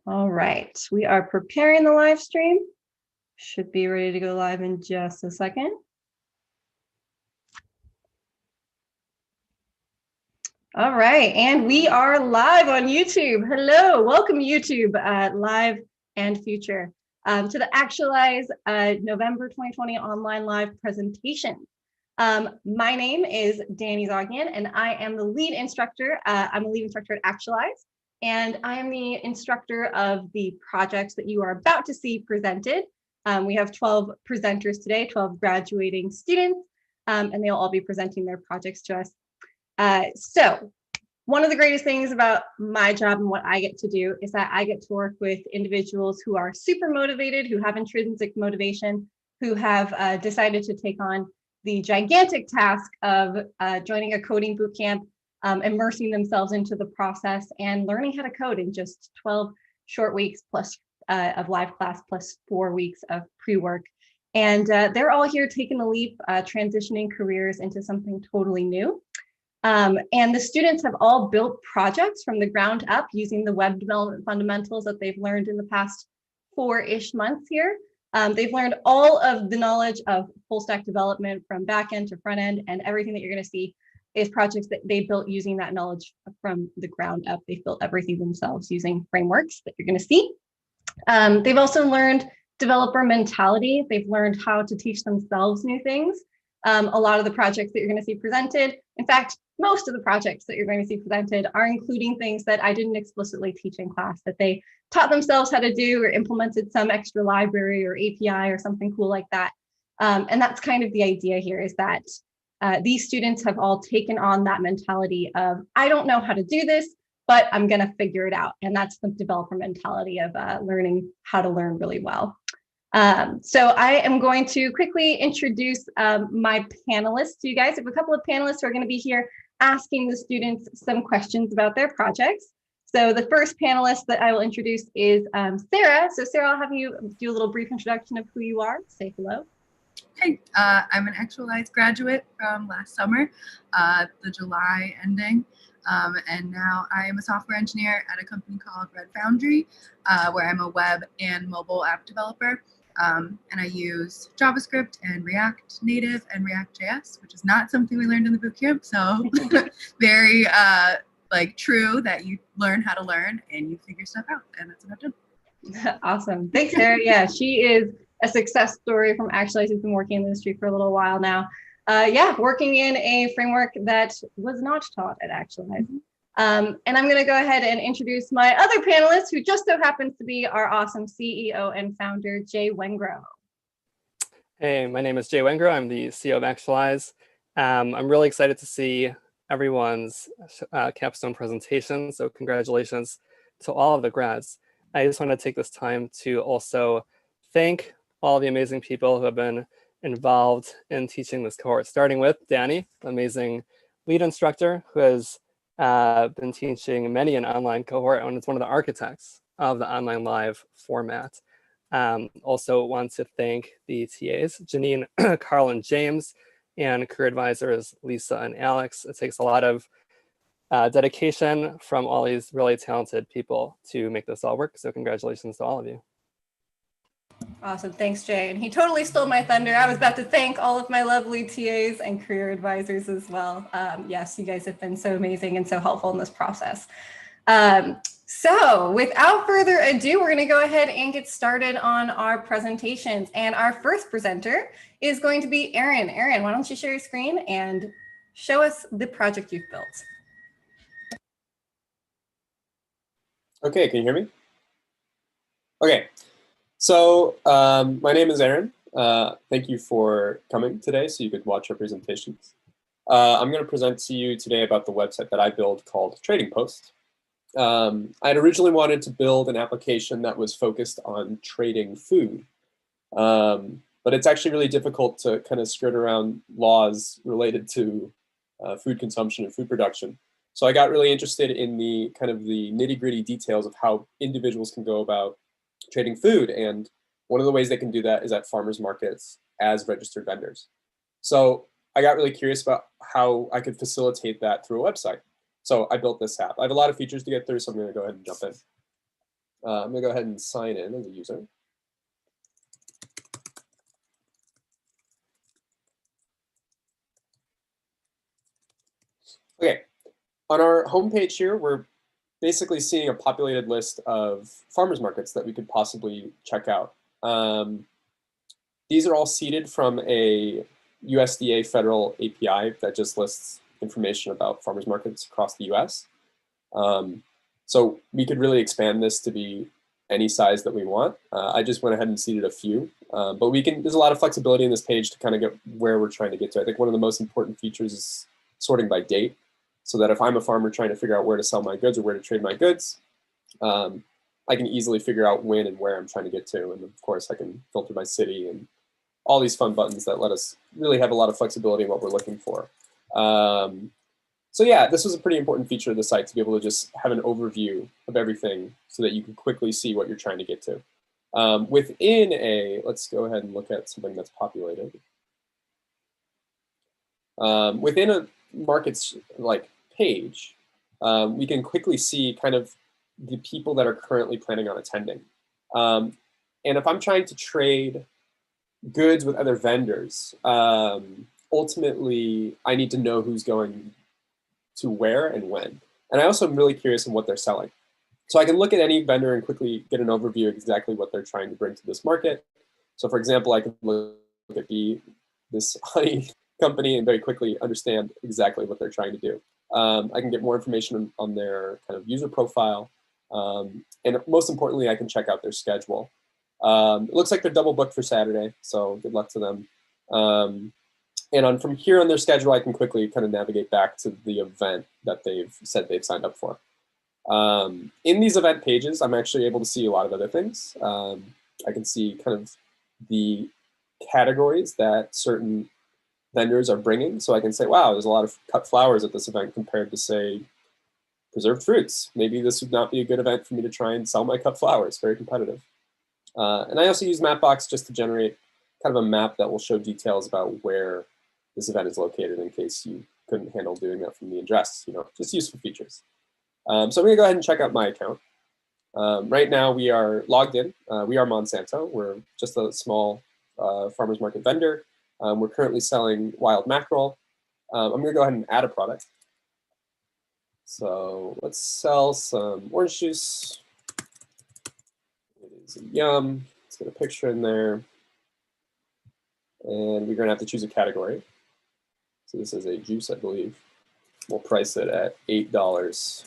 All right, we are preparing the live stream. Should be ready to go live in just a second. All right, and we are live on YouTube. Hello, welcome YouTube, live and future, to the Actualize November 2020 online live presentation. My name is Danny Zoggian, and I am the lead instructor. I'm a lead instructor at Actualize, and I am the instructor of the projects that you are about to see presented. We have 12 presenters today, 12 graduating students, and they'll all be presenting their projects to us. So one of the greatest things about my job and what I get to do is that I get to work with individuals who are super motivated, who have intrinsic motivation, who have decided to take on the gigantic task of joining a coding bootcamp, immersing themselves into the process and learning how to code in just 12 short weeks plus of live class plus 4 weeks of pre-work. And they're all here taking the leap, transitioning careers into something totally new. And the students have all built projects from the ground up using the web development fundamentals that they've learned in the past 4-ish months here. They've learned all of the knowledge of full stack development from back end to front end, and everything that you're going to see is projects that they built using that knowledge from the ground up. They've built everything themselves using frameworks that you're going to see. They've also learned developer mentality. They've learned how to teach themselves new things. A lot of the projects that you're going to see presented, in fact, most of the projects that you're going to see presented are including things that I didn't explicitly teach in class, that they taught themselves how to do or implemented some extra library or API or something cool like that. And that's kind of the idea here, is that these students have all taken on that mentality of, I don't know how to do this, but I'm going to figure it out. And that's the developer mentality of learning how to learn really well. So I am going to quickly introduce my panelists to you guys. I have a couple of panelists who are going to be here asking the students some questions about their projects. So the first panelist that I will introduce is Sarah. So Sarah, I'll have you do a little brief introduction of who you are. Say hello. Hey, I'm an Actualize graduate from last summer, the July ending. And now I am a software engineer at a company called Red Foundry, where I'm a web and mobile app developer. And I use JavaScript and React Native and React.js, which is not something we learned in the bootcamp. So very like true that you learn how to learn and you figure stuff out, and that's what I've done. Awesome. Thanks, Sarah. Yeah, she is a success story from Actualize. She's been working in the industry for a little while now. Yeah, working in a framework that was not taught at Actualize. And I'm going to go ahead and introduce my other panelist, who just so happens to be our awesome CEO and founder, Jay Wengrow. Hey, my name is Jay Wengrow. I'm the CEO of Actualize. I'm really excited to see everyone's capstone presentation. So congratulations to all of the grads. I just want to take this time to also thank all the amazing people who have been involved in teaching this cohort, starting with Danny, amazing lead instructor who has been teaching many an online cohort, and it's one of the architects of the online live format. Also want to thank the TAs, Janine, Carl, and James, and career advisors, Lisa and Alex. It takes a lot of dedication from all these really talented people to make this all work. So congratulations to all of you. Awesome. Thanks, Jay. And he totally stole my thunder. I was about to thank all of my lovely TAs and career advisors as well. Yes, you guys have been so amazing and so helpful in this process. So without further ado, we're going to go ahead and get started on our presentations. And our first presenter is going to be Erin. Erin, why don't you share your screen and show us the project you've built. Okay, can you hear me? Okay. So my name is Aaron. Thank you for coming today so you could watch our presentations. I'm going to present to you today about the website that I built called Trading Post. I had originally wanted to build an application that was focused on trading food, but it's actually really difficult to kind of skirt around laws related to food consumption and food production. So I got really interested in the kind of the nitty-gritty details of how individuals can go about trading food. And one of the ways they can do that is at farmers markets as registered vendors. So I got really curious about how I could facilitate that through a website. So I built this app. I have a lot of features to get through, so I'm going to go ahead and jump in. I'm gonna go ahead and sign in as a user. Okay, on our homepage here, we're basically seeing a populated list of farmers markets that we could possibly check out. These are all seeded from a USDA federal API that just lists information about farmers markets across the US. So we could really expand this to be any size that we want. I just went ahead and seeded a few, but there's a lot of flexibility in this page to kind of get where we're trying to get to. I think one of the most important features is sorting by date, so that if I'm a farmer trying to figure out where to sell my goods or where to trade my goods, I can easily figure out when and where I'm trying to get to. And of course, I can filter by city and all these fun buttons that let us really have a lot of flexibility in what we're looking for. So yeah, this was a pretty important feature of the site, to be able to just have an overview of everything so that you can quickly see what you're trying to get to. Let's go ahead and look at something that's populated. Within a markets like page, we can quickly see kind of the people that are currently planning on attending. And if I'm trying to trade goods with other vendors, ultimately I need to know who's going to where and when. And I also am really curious in what they're selling. So I can look at any vendor and quickly get an overview of exactly what they're trying to bring to this market. So for example, I can look at this honey company and very quickly understand exactly what they're trying to do. I can get more information on their kind of user profile. And most importantly, I can check out their schedule. It looks like they're double booked for Saturday, so good luck to them. And from here on their schedule, I can quickly kind of navigate back to the event that they've said they've signed up for. In these event pages, I'm actually able to see a lot of other things. I can see kind of the categories that certain vendors are bringing. So I can say, wow, there's a lot of cut flowers at this event compared to, say, preserved fruits. Maybe this would not be a good event for me to try and sell my cut flowers. Very competitive. And I also use Mapbox just to generate kind of a map that will show details about where this event is located, in case you couldn't handle doing that from the address. Just useful features. So I'm going to go ahead and check out my account. Right now we are logged in. We are Monsanto. We're just a small farmers market vendor. We're currently selling wild mackerel. I'm going to go ahead and add a product. So let's sell some orange juice. It is a yum. Let's get a picture in there. And we're going to have to choose a category. So this is a juice, I believe. We'll price it at $8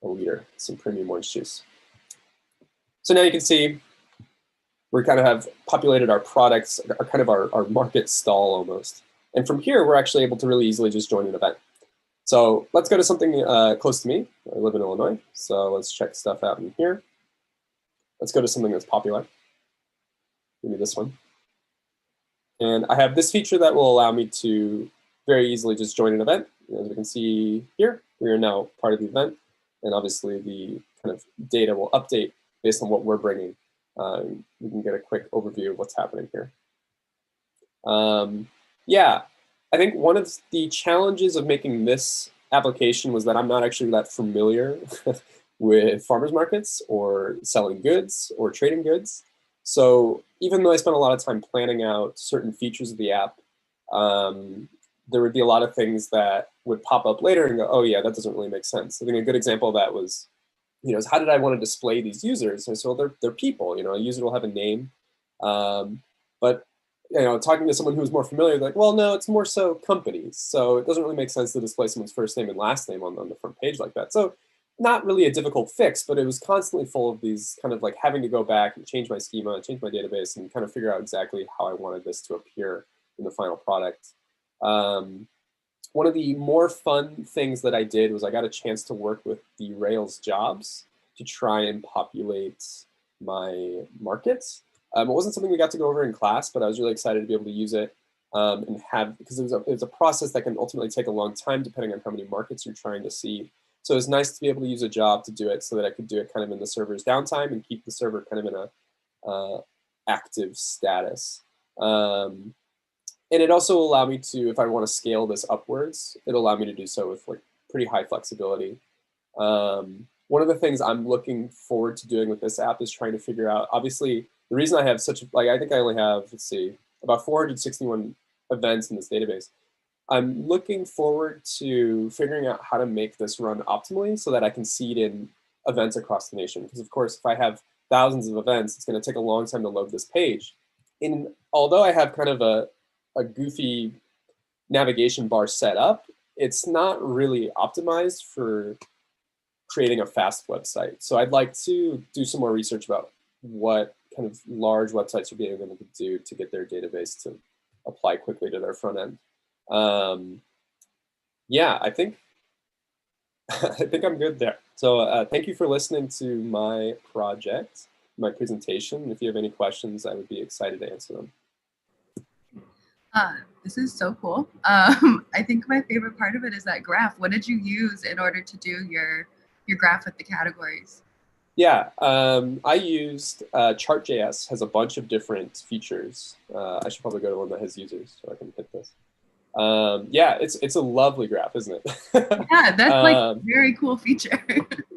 a liter, some premium orange juice. So now you can see we kind of have populated our products, our market stall almost. And from here, we're actually able to really easily just join an event. So let's go to something close to me. I live in Illinois, so let's check stuff out in here. Let's go to something that's popular. Give me this one. And I have this feature that will allow me to very easily just join an event. As we can see here, we are now part of the event. And obviously the kind of data will update based on what we're bringing. We can get a quick overview of what's happening here. Yeah, I think one of the challenges of making this application was that I'm not actually that familiar with farmers markets or selling goods or trading goods. So even though I spent a lot of time planning out certain features of the app, there would be a lot of things that would pop up later and go, oh yeah, that doesn't really make sense. I think a good example of that was, is how did I want to display these users? And so they're people, a user will have a name, but talking to someone who's more familiar, like, well, no, it's more so companies. So it doesn't really make sense to display someone's first name and last name on the front page like that. So not really a difficult fix, but it was constantly full of these kind of like having to go back and change my schema, change my database, and kind of figure out exactly how I wanted this to appear in the final product. One of the more fun things that I did was I got a chance to work with the Rails jobs to try and populate my markets. It wasn't something we got to go over in class, but I was really excited to be able to use it because it was a process that can ultimately take a long time depending on how many markets you're trying to see. So it was nice to be able to use a job to do it so that I could do it kind of in the server's downtime and keep the server kind of in a active status. And it also allowed me to, if I want to scale this upwards, it'll allow me to do so with like pretty high flexibility. one of the things I'm looking forward to doing with this app is trying to figure out, obviously, the reason I have such, like, I think I only have, let's see, about 461 events in this database. I'm looking forward to figuring out how to make this run optimally so that I can seed in events across the nation. Because of course, if I have thousands of events, it's going to take a long time to load this page. And although I have kind of a goofy navigation bar set up, it's not really optimized for creating a fast website. So I'd like to do some more research about what kind of large websites are being able to do to get their database to apply quickly to their front end. Yeah, I think I think I'm good there. So thank you for listening to my project, my presentation. If you have any questions, I would be excited to answer them. This is so cool. I think my favorite part of it is that graph. What did you use in order to do your graph with the categories? Yeah, I used Chart.js, has a bunch of different features. I should probably go to one that has users so I can hit this. Yeah, it's a lovely graph, isn't it? Yeah, that's like a very cool feature.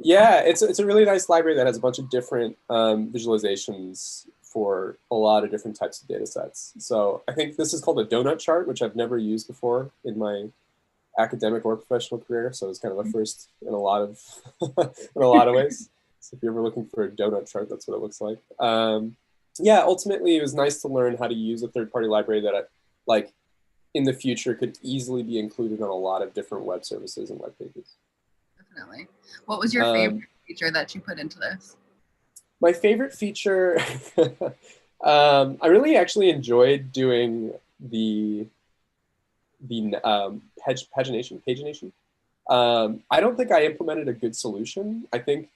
Yeah, it's a really nice library that has a bunch of different visualizations for a lot of different types of data sets. So I think this is called a donut chart, which I've never used before in my academic or professional career. So it's kind of a first in a lot of in a lot of ways. So if you're ever looking for a donut chart, that's what it looks like. Yeah, ultimately, it was nice to learn how to use a third-party library that, like, in the future could easily be included on a lot of different web services and web pages. Definitely. What was your favorite feature that you put into this? My favorite feature, I really actually enjoyed doing the pagination. I don't think I implemented a good solution. I think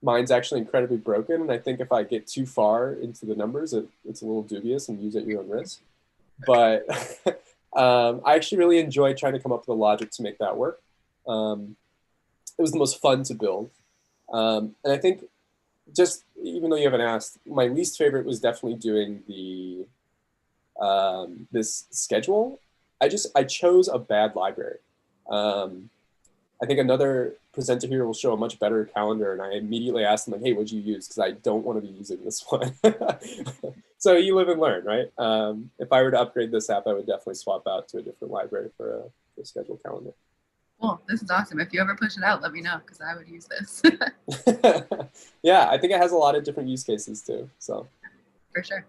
mine's actually incredibly broken, and I think if I get too far into the numbers, it's a little dubious and use at your own risk. But I actually really enjoyed trying to come up with a logic to make that work. It was the most fun to build. And I think, just even though you haven't asked, my least favorite was definitely doing the this schedule. I chose a bad library. I think another presenter here will show a much better calendar, and I immediately asked them, like, hey, what'd you use? Because I don't want to be using this one. So you live and learn, right? If I were to upgrade this app, I would definitely swap out to a different library for a scheduled calendar. Cool, this is awesome. If you ever push it out, let me know, because I would use this. Yeah, I think it has a lot of different use cases too. So for sure.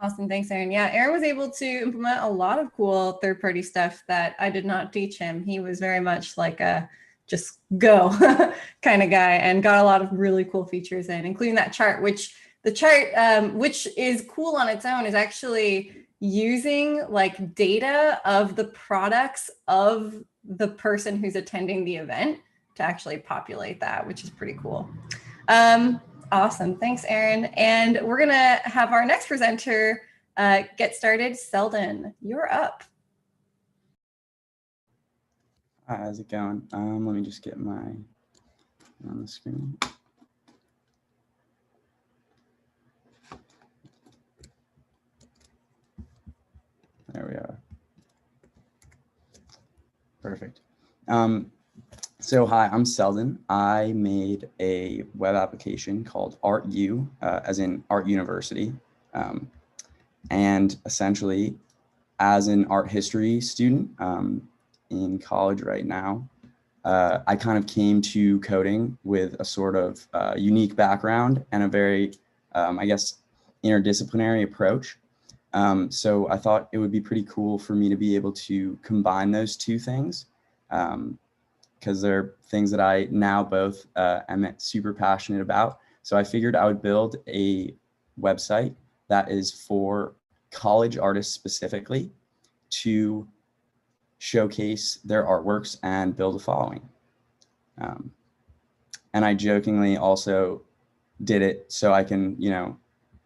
Awesome, thanks, Aaron. Yeah, Aaron was able to implement a lot of cool third-party stuff that I did not teach him. He was very much like a just go kind of guy, and got a lot of really cool features in, including that chart, which the chart, which is cool on its own, is actually using like data of the products of the person who's attending the event to actually populate that, which is pretty cool. Awesome. Thanks, Aaron. And we're going to have our next presenter get started. Selden, you're up. Hi, how's it going? Let me just get my on the screen. There we are. Perfect. So hi, I'm Selden. I made a web application called ArtU, as in Art University. And essentially, as an art history student in college right now, I kind of came to coding with a sort of unique background and a very, I guess, interdisciplinary approach. So I thought it would be pretty cool for me to be able to combine those two things, because they're things that I now both am super passionate about. So I figured I would build a website that is for college artists specifically to showcase their artworks and build a following. And I jokingly also did it so I can,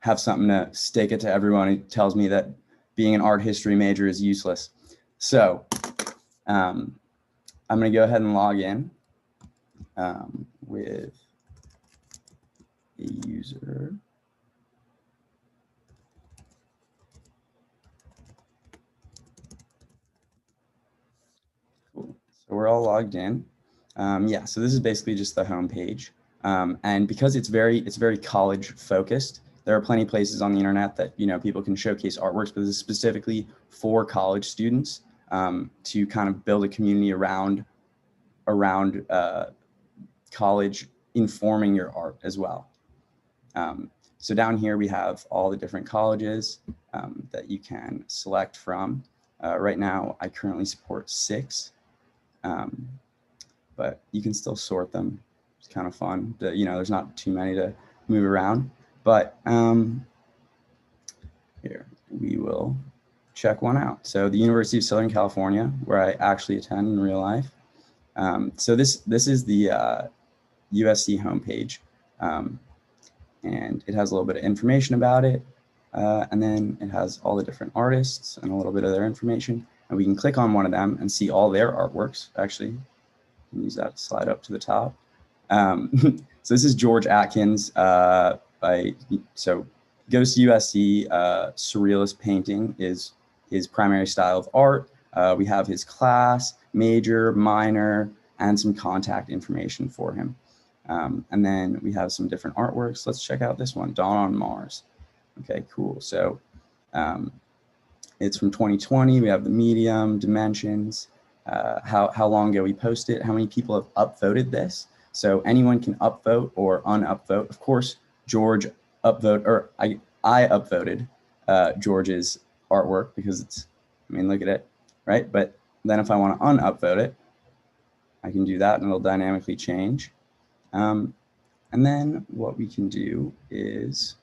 have something to stick it to everyone who tells me that being an art history major is useless. So I'm going to go ahead and log in with a user. Cool. So we're all logged in. Yeah, so this is basically just the homepage. And because it's very college focused, there are plenty of places on the internet that, you know, people can showcase artworks, but this is specifically for college students, to kind of build a community around college informing your art as well. So down here we have all the different colleges that you can select from. Right now, I currently support 6, but you can still sort them. It's kind of fun. You know, there's not too many to move around, but here we will check one out. So the University of Southern California, where I actually attend in real life. So this is the USC homepage, and it has a little bit of information about it, and then it has all the different artists and a little bit of their information, and we can click on one of them and see all their artworks. Actually, use that to slide up to the top. So this is George Atkins. So goes to USC. Surrealist painting is his primary style of art. We have his class, major, minor, and some contact information for him. And then we have some different artworks. Let's check out this one, Dawn on Mars. Okay, cool. So it's from 2020. We have the medium, dimensions, how long ago we posted, how many people have upvoted this. So anyone can upvote or unupvote. Of course, George upvote, or I upvoted George's artwork because it's, I mean, look at it, right? But then if I want to unupvote it, I can do that and it'll dynamically change. And then what we can do is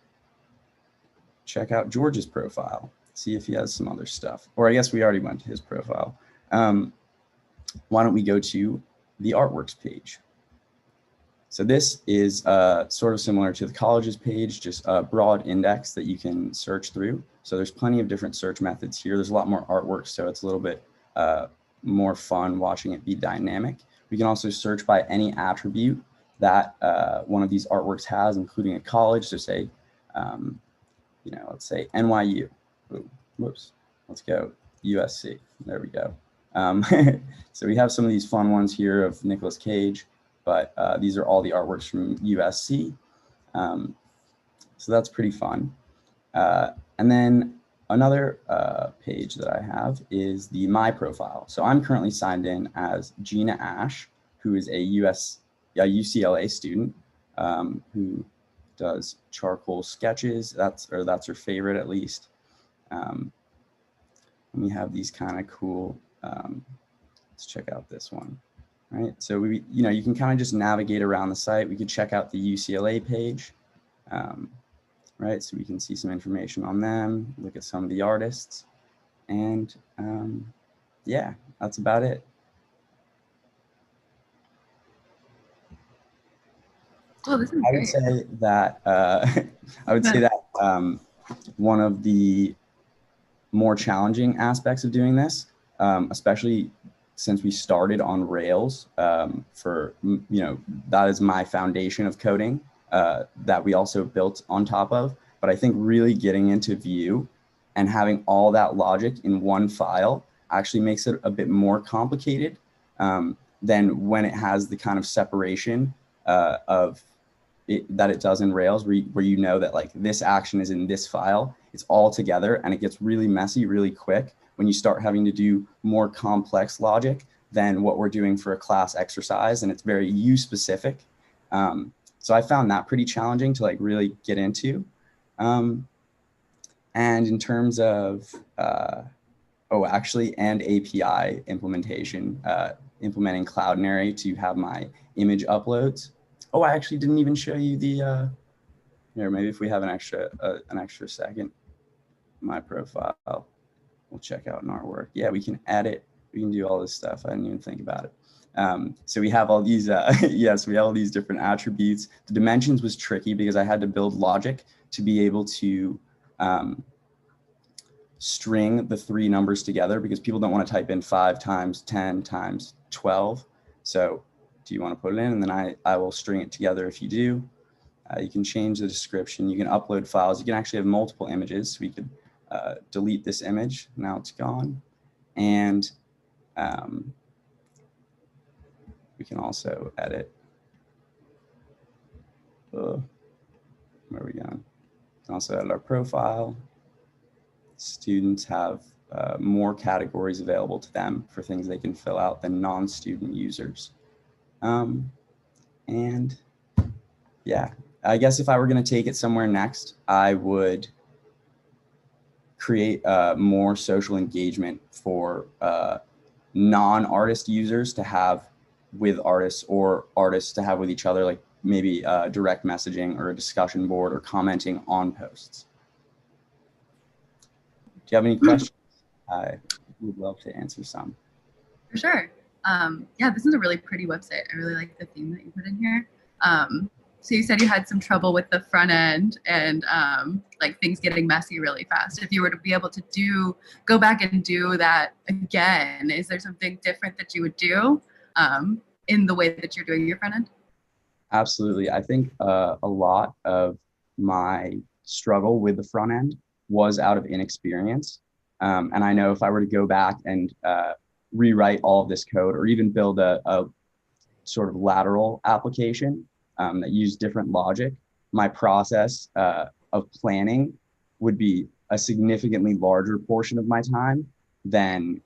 check out George's profile, see if he has some other stuff. Or I guess we already went to his profile. Why don't we go to the artworks page? So this is sort of similar to the colleges page, just a broad index that you can search through. So there's plenty of different search methods here. There's a lot more artwork, so it's a little bit more fun watching it be dynamic. We can also search by any attribute that one of these artworks has, including a college. So say, you know, let's say NYU. Ooh, whoops, let's go USC. There we go. So we have some of these fun ones here of Nicolas Cage, but these are all the artworks from USC. So that's pretty fun. And then another page that I have is the My Profile. So I'm currently signed in as Gina Ash, who is a UCLA student who does charcoal sketches. That's her favorite, at least. And we have these kind of cool, let's check out this one, right? So you can kind of just navigate around the site. We could check out the UCLA page, right? So we can see some information on them, look at some of the artists, and yeah, that's about it. Oh, this is great. I would say that one of the more challenging aspects of doing this, especially since we started on Rails, that is my foundation of coding that we also built on top of. But I think really getting into Vue and having all that logic in one file actually makes it a bit more complicated than when it has the kind of separation that it does in Rails, where you know that like this action is in this file, it's all together, and it gets really messy really quick when you start having to do more complex logic than what we're doing for a class exercise, and it's very Vue specific. So I found that pretty challenging to like really get into. And in terms of, and API implementation, implementing Cloudinary to have my image uploads. Oh, I actually didn't even show you the, here, maybe if we have an extra second, My Profile, we'll check out an artwork. Yeah, we can edit, we can do all this stuff. I didn't even think about it. So we have all these, yes, we have all these different attributes. The dimensions was tricky because I had to build logic to be able to string the 3 numbers together, because people don't want to type in 5 times 10 times 12. So do you want to put it in? And then I will string it together if you do. You can change the description. You can upload files. You can actually have multiple images. So we could delete this image. Now it's gone. And we can also edit. Where are we going? We can also edit our profile. Students have more categories available to them for things they can fill out than non-student users. And yeah, I guess if I were going to take it somewhere next, I would create more social engagement for non-artist users to have with artists, or artists to have with each other, like maybe direct messaging or a discussion board or commenting on posts. Do you have any questions? I would love to answer some. For sure. Yeah, this is a really pretty website. I really like the theme that you put in here. So you said you had some trouble with the front end and like things getting messy really fast. If you were to be able to go back and do that again, is there something different that you would do in the way that you're doing your front end? Absolutely. I think a lot of my struggle with the front end was out of inexperience. And I know if I were to go back and rewrite all of this code, or even build a sort of lateral application that used different logic, my process of planning would be a significantly larger portion of my time than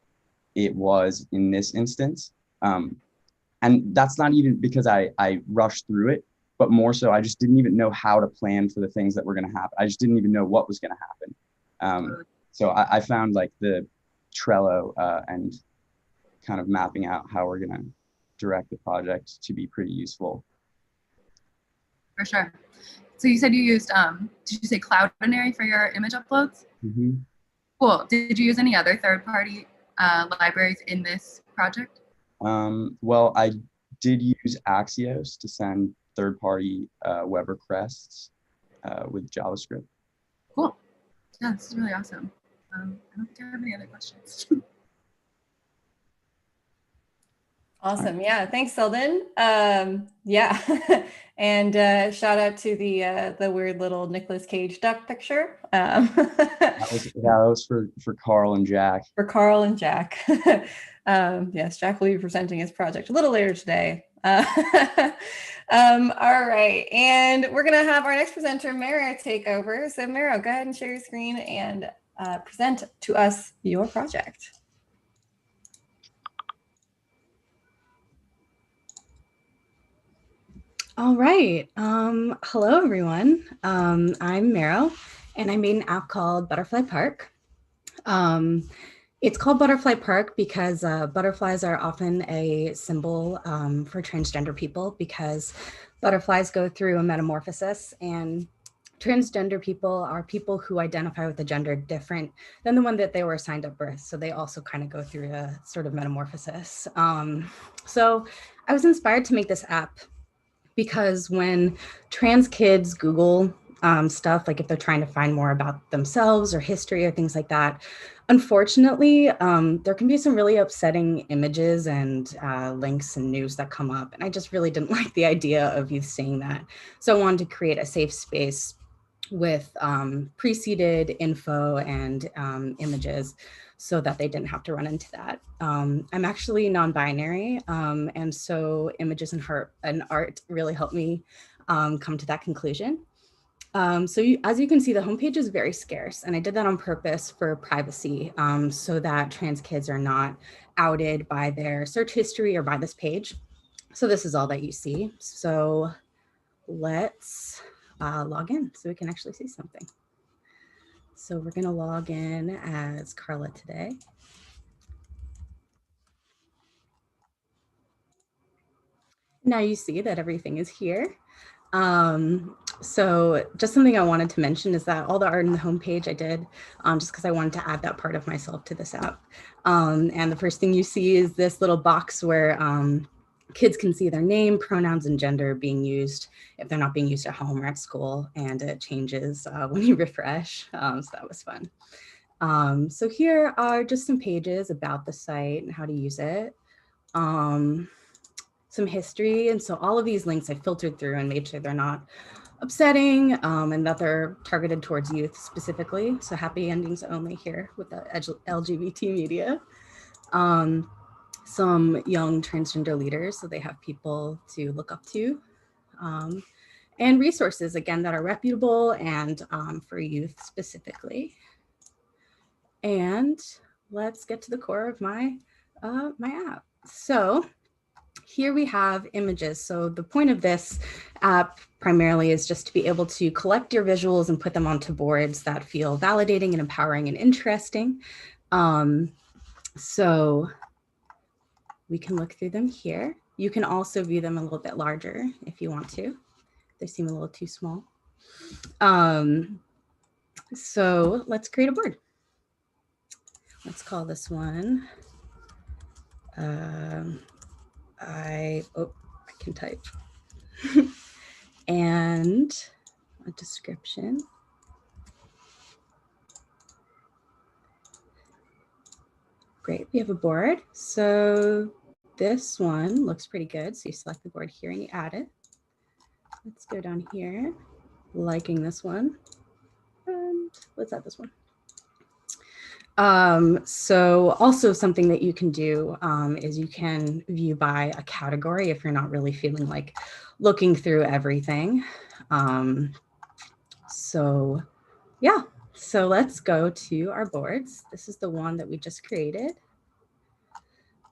it was in this instance. And that's not even because I rushed through it, but more so I just didn't even know how to plan for the things that were going to happen. I just didn't even know what was going to happen. So I found like the Trello and kind of mapping out how we're going to direct the project to be pretty useful. For sure. So you said you used, did you say Cloudinary for your image uploads? Mm-hmm. Cool. Did you use any other third-party libraries in this project? Well, I did use Axios to send third-party web requests with JavaScript. Cool. Yeah, this is really awesome. I don't think I have any other questions. Awesome. Yeah. Thanks, Selden. Yeah. And shout out to the weird little Nicolas Cage duck picture. That was for Carl and Jack. For Carl and Jack. Yes, Jack will be presenting his project a little later today. All right. And we're going to have our next presenter, Mara, take over. So Mara, go ahead and share your screen and present to us your project. All right. Hello, everyone. I'm Mero, and I made an app called Butterfly Park. It's called Butterfly Park because butterflies are often a symbol for transgender people, because butterflies go through a metamorphosis, and transgender people are people who identify with a gender different than the one that they were assigned at birth. So they also kind of go through a sort of metamorphosis. So I was inspired to make this app because when trans kids Google stuff, like if they're trying to find more about themselves or history or things like that, unfortunately, there can be some really upsetting images and links and news that come up. And I just really didn't like the idea of youth seeing that. So I wanted to create a safe space with preceded info and images so that they didn't have to run into that. I'm actually non-binary, and so images and art really helped me come to that conclusion. As you can see, the homepage is very scarce, and I did that on purpose for privacy, so that trans kids are not outed by their search history or by this page. So this is all that you see. So let's log in so we can actually see something. So we're going to log in as Carla today. Now you see that everything is here. So just something I wanted to mention is that all the art in the homepage I did just because I wanted to add that part of myself to this app. And the first thing you see is this little box where kids can see their name, pronouns, and gender being used if they're not being used at home or at school, and it changes when you refresh. So that was fun. So here are just some pages about the site and how to use it. Some history. And so all of these links I filtered through and made sure they're not upsetting and that they're targeted towards youth specifically. So happy endings only here with the LGBT media. some young transgender leaders, so they have people to look up to, and resources, again, that are reputable and for youth specifically. And let's get to the core of my app. So here we have images. So the point of this app primarily is just to be able to collect your visuals and put them onto boards that feel validating and empowering and interesting. So we can look through them here. You can also view them a little bit larger if you want to. They seem a little too small. So let's create a board. Let's call this one, I can type, and a description. Great, we have a board. So this one looks pretty good. So you select the board here and you add it. Let's go down here, liking this one, and let's add this one. So also something that you can do is you can view by a category if you're not really feeling like looking through everything. So yeah, so let's go to our boards. This is the one that we just created.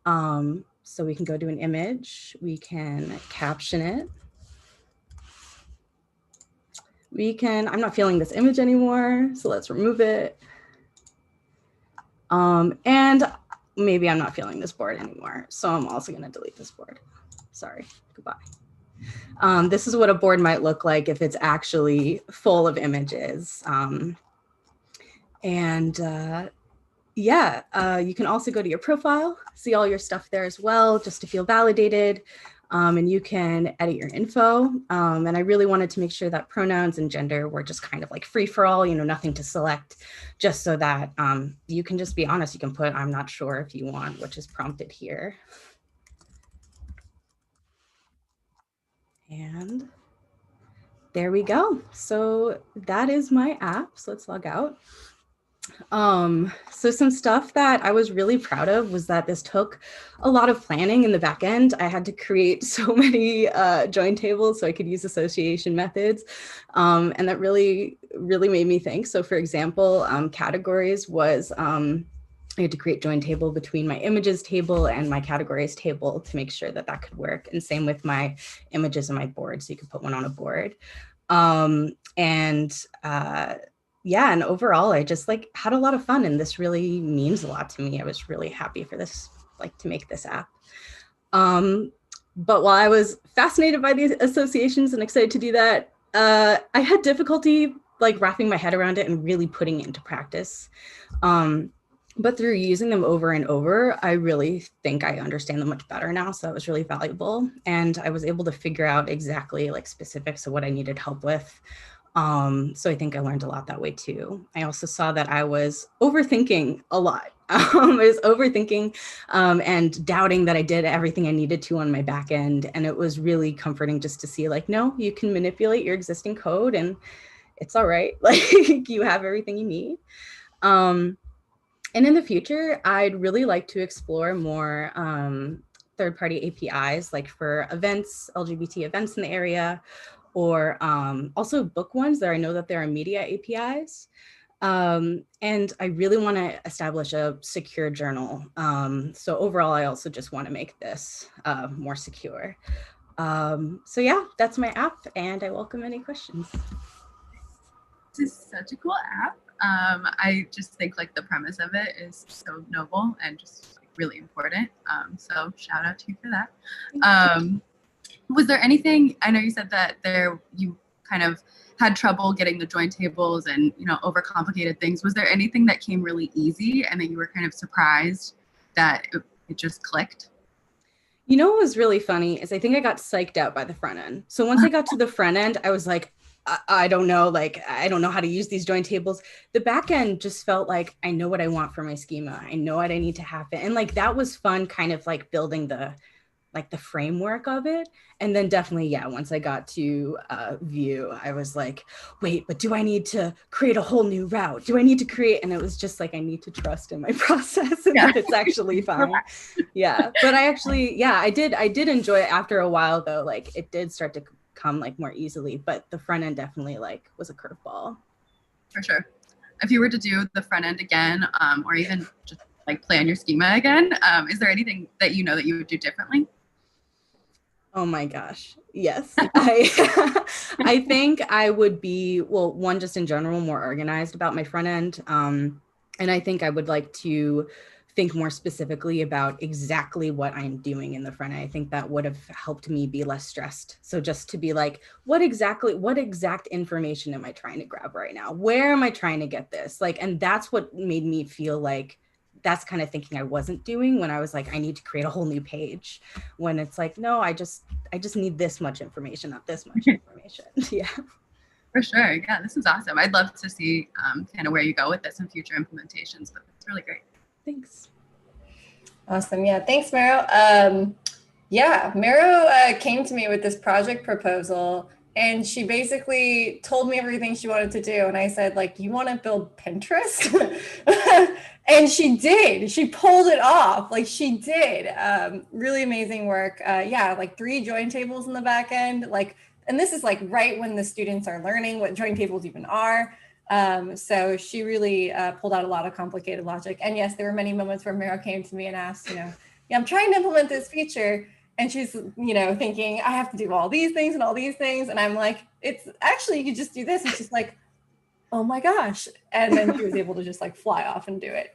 So we can go to an image, we can caption it. I'm not feeling this image anymore, so let's remove it. And maybe I'm not feeling this board anymore, so I'm also going to delete this board. Sorry, goodbye. This is what a board might look like if it's actually full of images. You can also go to your profile, see all your stuff there as well, just to feel validated. And you can edit your info. And I really wanted to make sure that pronouns and gender were just kind of like free for all, nothing to select, just so that you can just be honest. You can put, I'm not sure if you want, which is prompted here. And there we go. So that is my app. So let's log out. So some stuff that I was really proud of was that this took a lot of planning in the back end. I had to create so many join tables so I could use association methods. And that really made me think. So for example, categories was, I had to create join table between my images table and my categories table to make sure that that could work. And same with my images and my board. So you could put one on a board. Yeah, and overall, I just had a lot of fun, and this really means a lot to me. I was really happy for this, to make this app. But while I was fascinated by these associations and excited to do that, I had difficulty wrapping my head around it and really putting it into practice. But through using them over and over, I really think I understand them much better now. So that was really valuable. And I was able to figure out exactly specifics of what I needed help with. So I think I learned a lot that way too. I also saw that I was overthinking a lot. I was overthinking and doubting that I did everything I needed to on my back end. And it was really comforting just to see no, you can manipulate your existing code and it's all right. You have everything you need. And in the future, I'd really like to explore more third-party APIs, for events, LGBT events in the area, or also book ones. There I know that there are media APIs. And I really want to establish a secure journal. So overall, I also just want to make this more secure. So yeah, that's my app, and I welcome any questions. This is such a cool app. I just think the premise of it is so noble and just really important. So shout out to you for that. Was there anything, I know you said that you kind of had trouble getting the join tables and, overcomplicated things. Was there anything that came really easy and that you were kind of surprised that it just clicked? What was really funny is I think I got psyched out by the front end. So once I got to the front end, I was like, I don't know, I don't know how to use these join tables. The back end just felt like I know what I want for my schema. I know what I need to happen. And that was fun, kind of building the like the framework of it. And then definitely, yeah, once I got to Vue, I was like, wait, but do I need to create a whole new route? Do I need to create? And it was just like, I need to trust in my process and that it's actually fine. Yeah, but I actually, yeah, I did enjoy it after a while though. Like it did start to come like more easily, but the front end definitely like was a curveball. For sure. If you were to do the front end again, or even just like plan your schema again, is there anything that you know that you would do differently? Oh my gosh. Yes. I think I would be, well, one, just in general, more organized about my front end. And I think I would like to think more specifically about exactly what I'm doing in the front end. I think that would have helped me be less stressed. So just to be like, what exact information am I trying to grab right now? Where am I trying to get this? Like, and that's what made me feel like that's kind of thinking I wasn't doing when I was like, I need to create a whole new page, when it's like, no, I just need this much information, not this much information. Yeah. For sure. Yeah, this is awesome. I'd love to see kind of where you go with this in future implementations, but it's really great. Thanks. Awesome. Yeah. Thanks, Maro. Yeah, Maro came to me with this project proposal, and she basically told me everything she wanted to do. And I said, like, you want to build Pinterest? And she did. She pulled it off. Like she did. Really amazing work. Yeah, like 3 join tables in the back end. Like, and this is like right when the students are learning what join tables even are. So she really pulled out a lot of complicated logic. And yes, there were many moments where Maro came to me and asked, you know, yeah, I'm trying to implement this feature. And she's, you know, thinking I have to do all these things and all these things. And I'm like, it's actually, you could just do this. And she's like, oh my gosh. And then she was able to just like fly off and do it.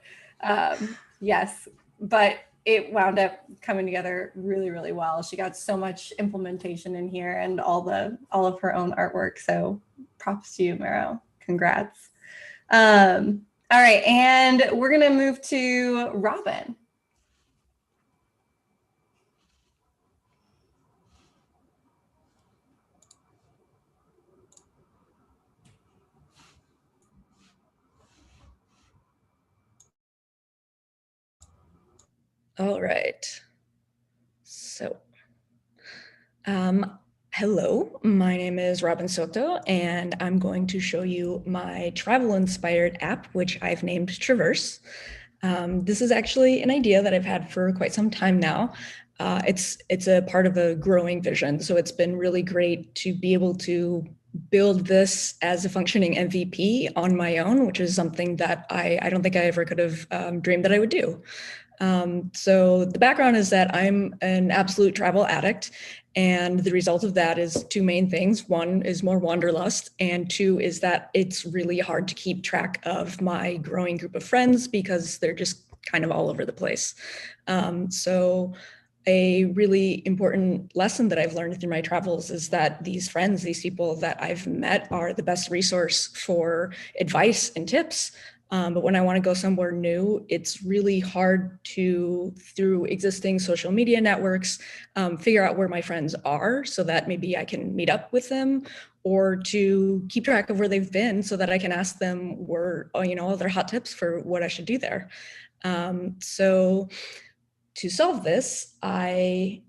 Yes, but it wound up coming together really, really well. She got so much implementation in here and all of her own artwork. So props to you, Maro. Congrats. All right. And we're going to move to Robin. All right. So, hello, my name is Robin Soto, and I'm going to show you my travel-inspired app, which I've named Traverse. This is actually an idea that I've had for quite some time now. It's a part of a growing vision, so it's been really great to be able to build this as a functioning MVP on my own, which is something that I don't think I ever could have dreamed that I would do. So the background is that I'm an absolute travel addict, and the result of that is 2 main things. 1 is more wanderlust, and 2 is that it's really hard to keep track of my growing group of friends because they're just kind of all over the place. So a really important lesson that I've learned through my travels is that these friends, these people that I've met, are the best resource for advice and tips. But when I want to go somewhere new, it's really hard to, through existing social media networks, figure out where my friends are so that maybe I can meet up with them, or to keep track of where they've been so that I can ask them all their hot tips for what I should do there. So to solve this, I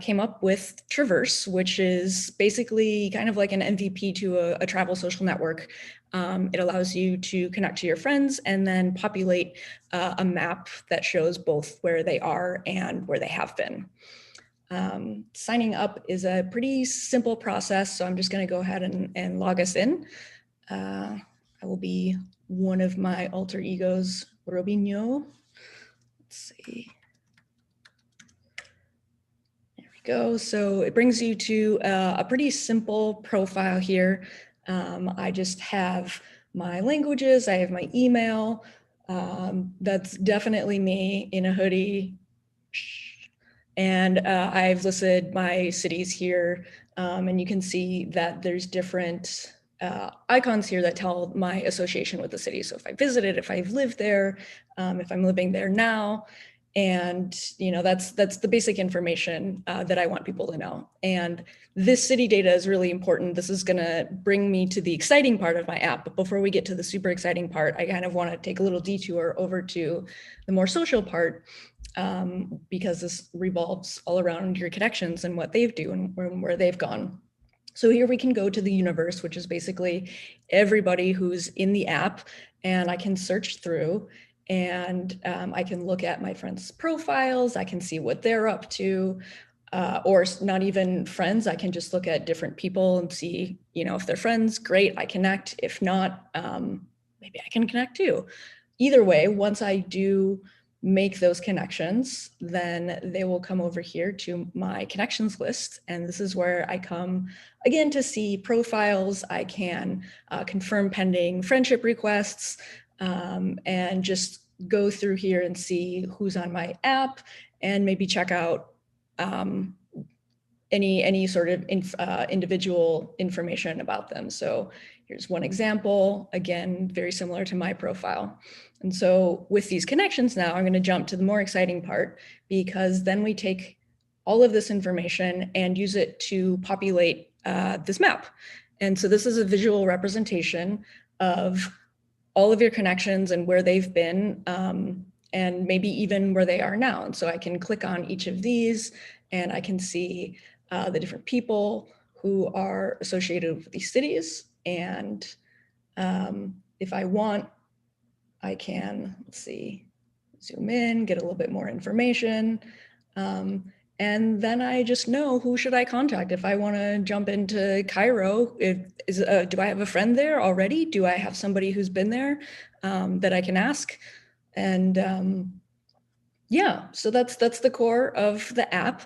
came up with Traverse, which is basically kind of like an MVP to a travel social network. It allows you to connect to your friends and then populate a map that shows both where they are and where they have been. Signing up is a pretty simple process, so I'm just going to go ahead and log us in. I will be one of my alter egos, Robinho. Let's see. Go. So it brings you to a pretty simple profile here. I just have my languages, I have my email. That's definitely me in a hoodie. And I've listed my cities here, and you can see that there's different icons here that tell my association with the city. So if I visited, if I've lived there, if I'm living there now. And that's the basic information that I want people to know. And this city data is really important. This is going to bring me to the exciting part of my app. But before we get to the super exciting part, I kind of want to take a little detour over to the more social part. because this revolves all around your connections and what they do and where they've gone. So here we can go to the universe, which is basically everybody who's in the app, and I can search through, and I can look at my friends' profiles. I can see what they're up to, or not even friends. I can just look at different people and see, if they're friends, great, I connect. If not, maybe I can connect too. Either way, once I do make those connections, then they will come over here to my connections list. And this is where I come again to see profiles. I can confirm pending friendship requests, and just go through here and see who's on my app and maybe check out any sort of individual information about them. So here's one example, again, very similar to my profile. And so with these connections now, I'm going to jump to the more exciting part, because then we take all of this information and use it to populate this map. And so this is a visual representation of all of your connections and where they've been, and maybe even where they are now. And so I can click on each of these and I can see the different people who are associated with these cities. And if I want, I can, let's see, zoom in, get a little bit more information. And then I just know who should I contact if I want to jump into Cairo. Do I have a friend there already? Do I have somebody who's been there that I can ask? And yeah, so that's the core of the app.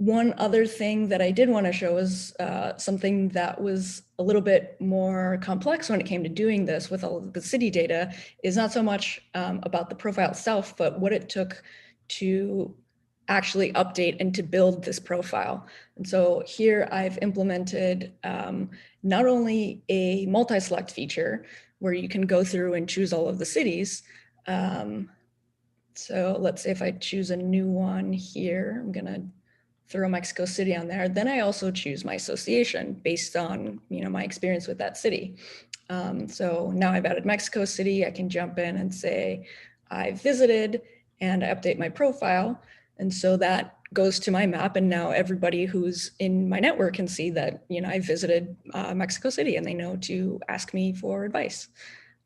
One other thing that I did want to show is something that was a little bit more complex when it came to doing this with all of the city data, is not so much about the profile itself, but what it took to actually update and to build this profile. And so here I've implemented not only a multi-select feature where you can go through and choose all of the cities. So let's say if I choose a new one here, I'm gonna throw Mexico City on there. Then I also choose my association based on my experience with that city. So now I've added Mexico City, I can jump in and say I visited and I update my profile. And so that goes to my map, and now everybody who's in my network can see that I visited Mexico City, and they know to ask me for advice.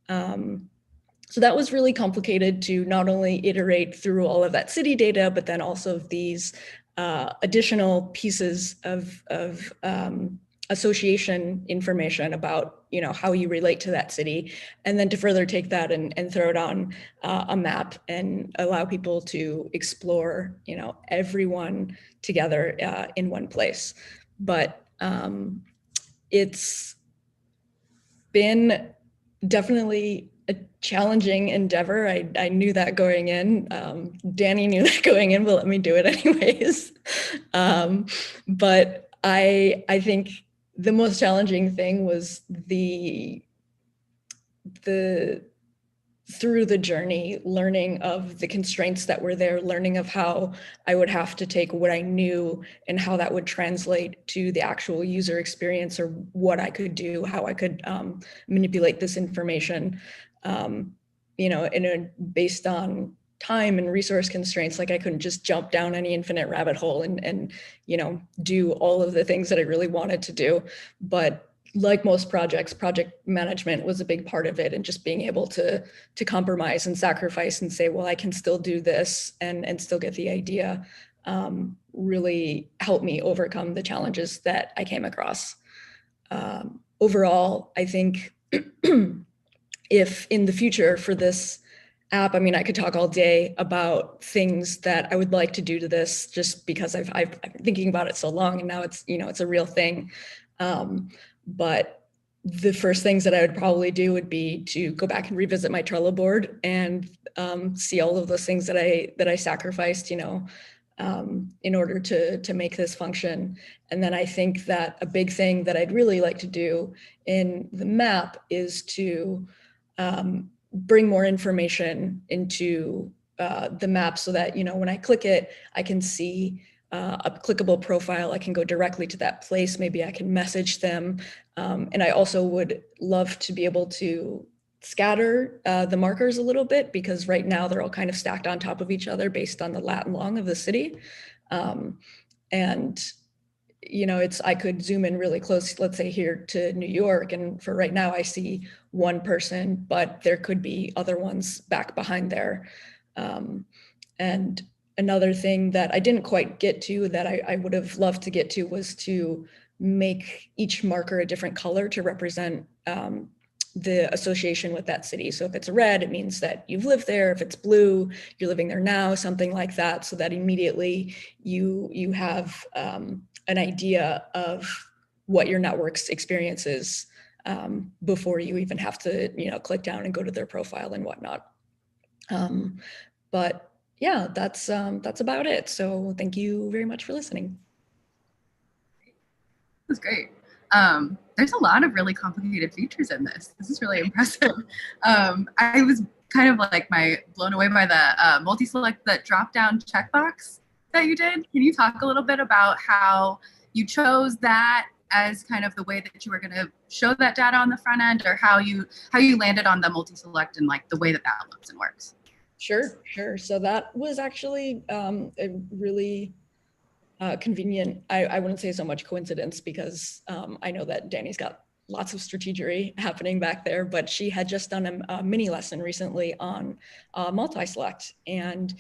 So that was really complicated to not only iterate through all of that city data, but then also these additional pieces of association information about how you relate to that city, and then to further take that and throw it on a map and allow people to explore everyone together in one place. But it's been definitely a challenging endeavor. I knew that going in. Danny knew that going in, but let me do it anyways. But I think the most challenging thing was through the journey, learning of the constraints that were there, learning of how I would have to take what I knew and how that would translate to the actual user experience, or what I could do, how I could manipulate this information, based on time and resource constraints. Like I couldn't just jump down any infinite rabbit hole and do all of the things that I really wanted to do. But like most projects, project management was a big part of it, and just being able to compromise and sacrifice and say, well, I can still do this and still get the idea, really helped me overcome the challenges that I came across. Overall, I think if in the future for this app, I could talk all day about things that I would like to do to this, just because I've been thinking about it so long, and now it's it's a real thing. But the first things that I would probably do would be to go back and revisit my Trello board and see all of those things that I sacrificed, in order to make this function. And then I think that a big thing that I'd really like to do in the map is to bring more information into the map, so that when I click it, I can see a clickable profile. I can go directly to that place. Maybe I can message them. And I also would love to be able to scatter the markers a little bit, because right now they're all kind of stacked on top of each other based on the lat and long of the city. And you know, I could zoom in really close, let's say here to New York, and for right now I see one person, but there could be other ones back behind there. And another thing that I didn't quite get to that I would have loved to get to was to make each marker a different color to represent the association with that city. So if it's red, it means that you've lived there. If it's blue, you're living there now, something like that, so that immediately you have an idea of what your network's experience is before you even have to, you know, click down and go to their profile and whatnot. But yeah, that's about it. So thank you very much for listening. That's great. There's a lot of really complicated features in this. This is really impressive. I was kind of like blown away by the multi-select, that drop-down checkbox that you did. Can you talk a little bit about how you chose that as kind of the way that you were going to show that data on the front end, or how you landed on the multi-select and like the way that looks and works? Sure. So that was actually a really convenient, I wouldn't say so much coincidence, because I know that Danny's got lots of strategery happening back there, but she had just done a mini lesson recently on multi-select. And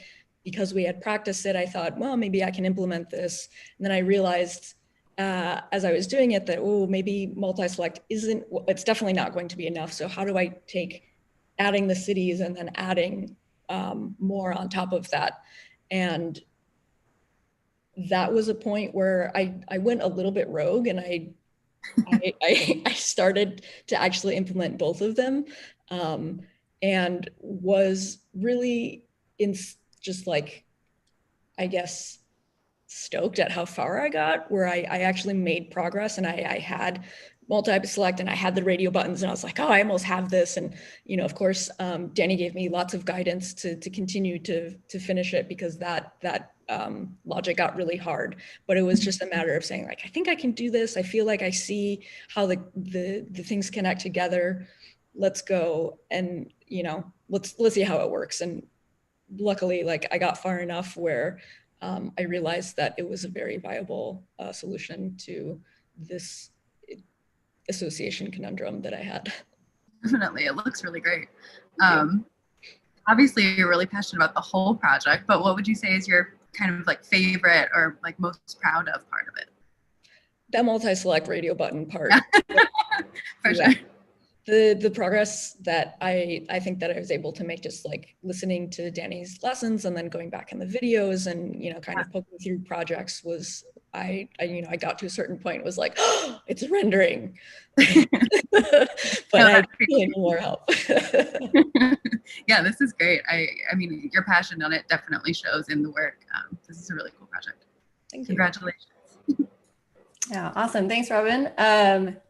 because we had practiced it, I thought, well, maybe I can implement this. And then I realized as I was doing it that, oh, maybe multi-select it's definitely not going to be enough. So how do I take adding the cities and then adding more on top of that? And that was a point where I went a little bit rogue, and I started to actually implement both of them, and was really just like, I guess, stoked at how far I got, where I actually made progress, and I had multi-select and I had the radio buttons, and I was like, oh, I almost have this. And, you know, of course, Danny gave me lots of guidance to continue to finish it, because that logic got really hard. But it was just a matter of saying, like, I think I can do this. I feel like I see how the things connect together. Let's go, and, you know, let's see how it works. And luckily, like, I got far enough where I realized that it was a very viable solution to this association conundrum that I had. Definitely, it looks really great. Obviously, you're really passionate about the whole project, but what would you say is your kind of like favorite or like most proud of part of it? That multi-select radio button part. For sure. The progress that I think that I was able to make, just like listening to Danny's lessons and then going back in the videos and, you know, kind of poking through projects, was I got to a certain point, it was like, oh, it's rendering. But I really need more help. Yeah, this is great. I mean, your passion on it definitely shows in the work. This is a really cool project. Thank you. Congratulations. Yeah, awesome. Thanks, Robin.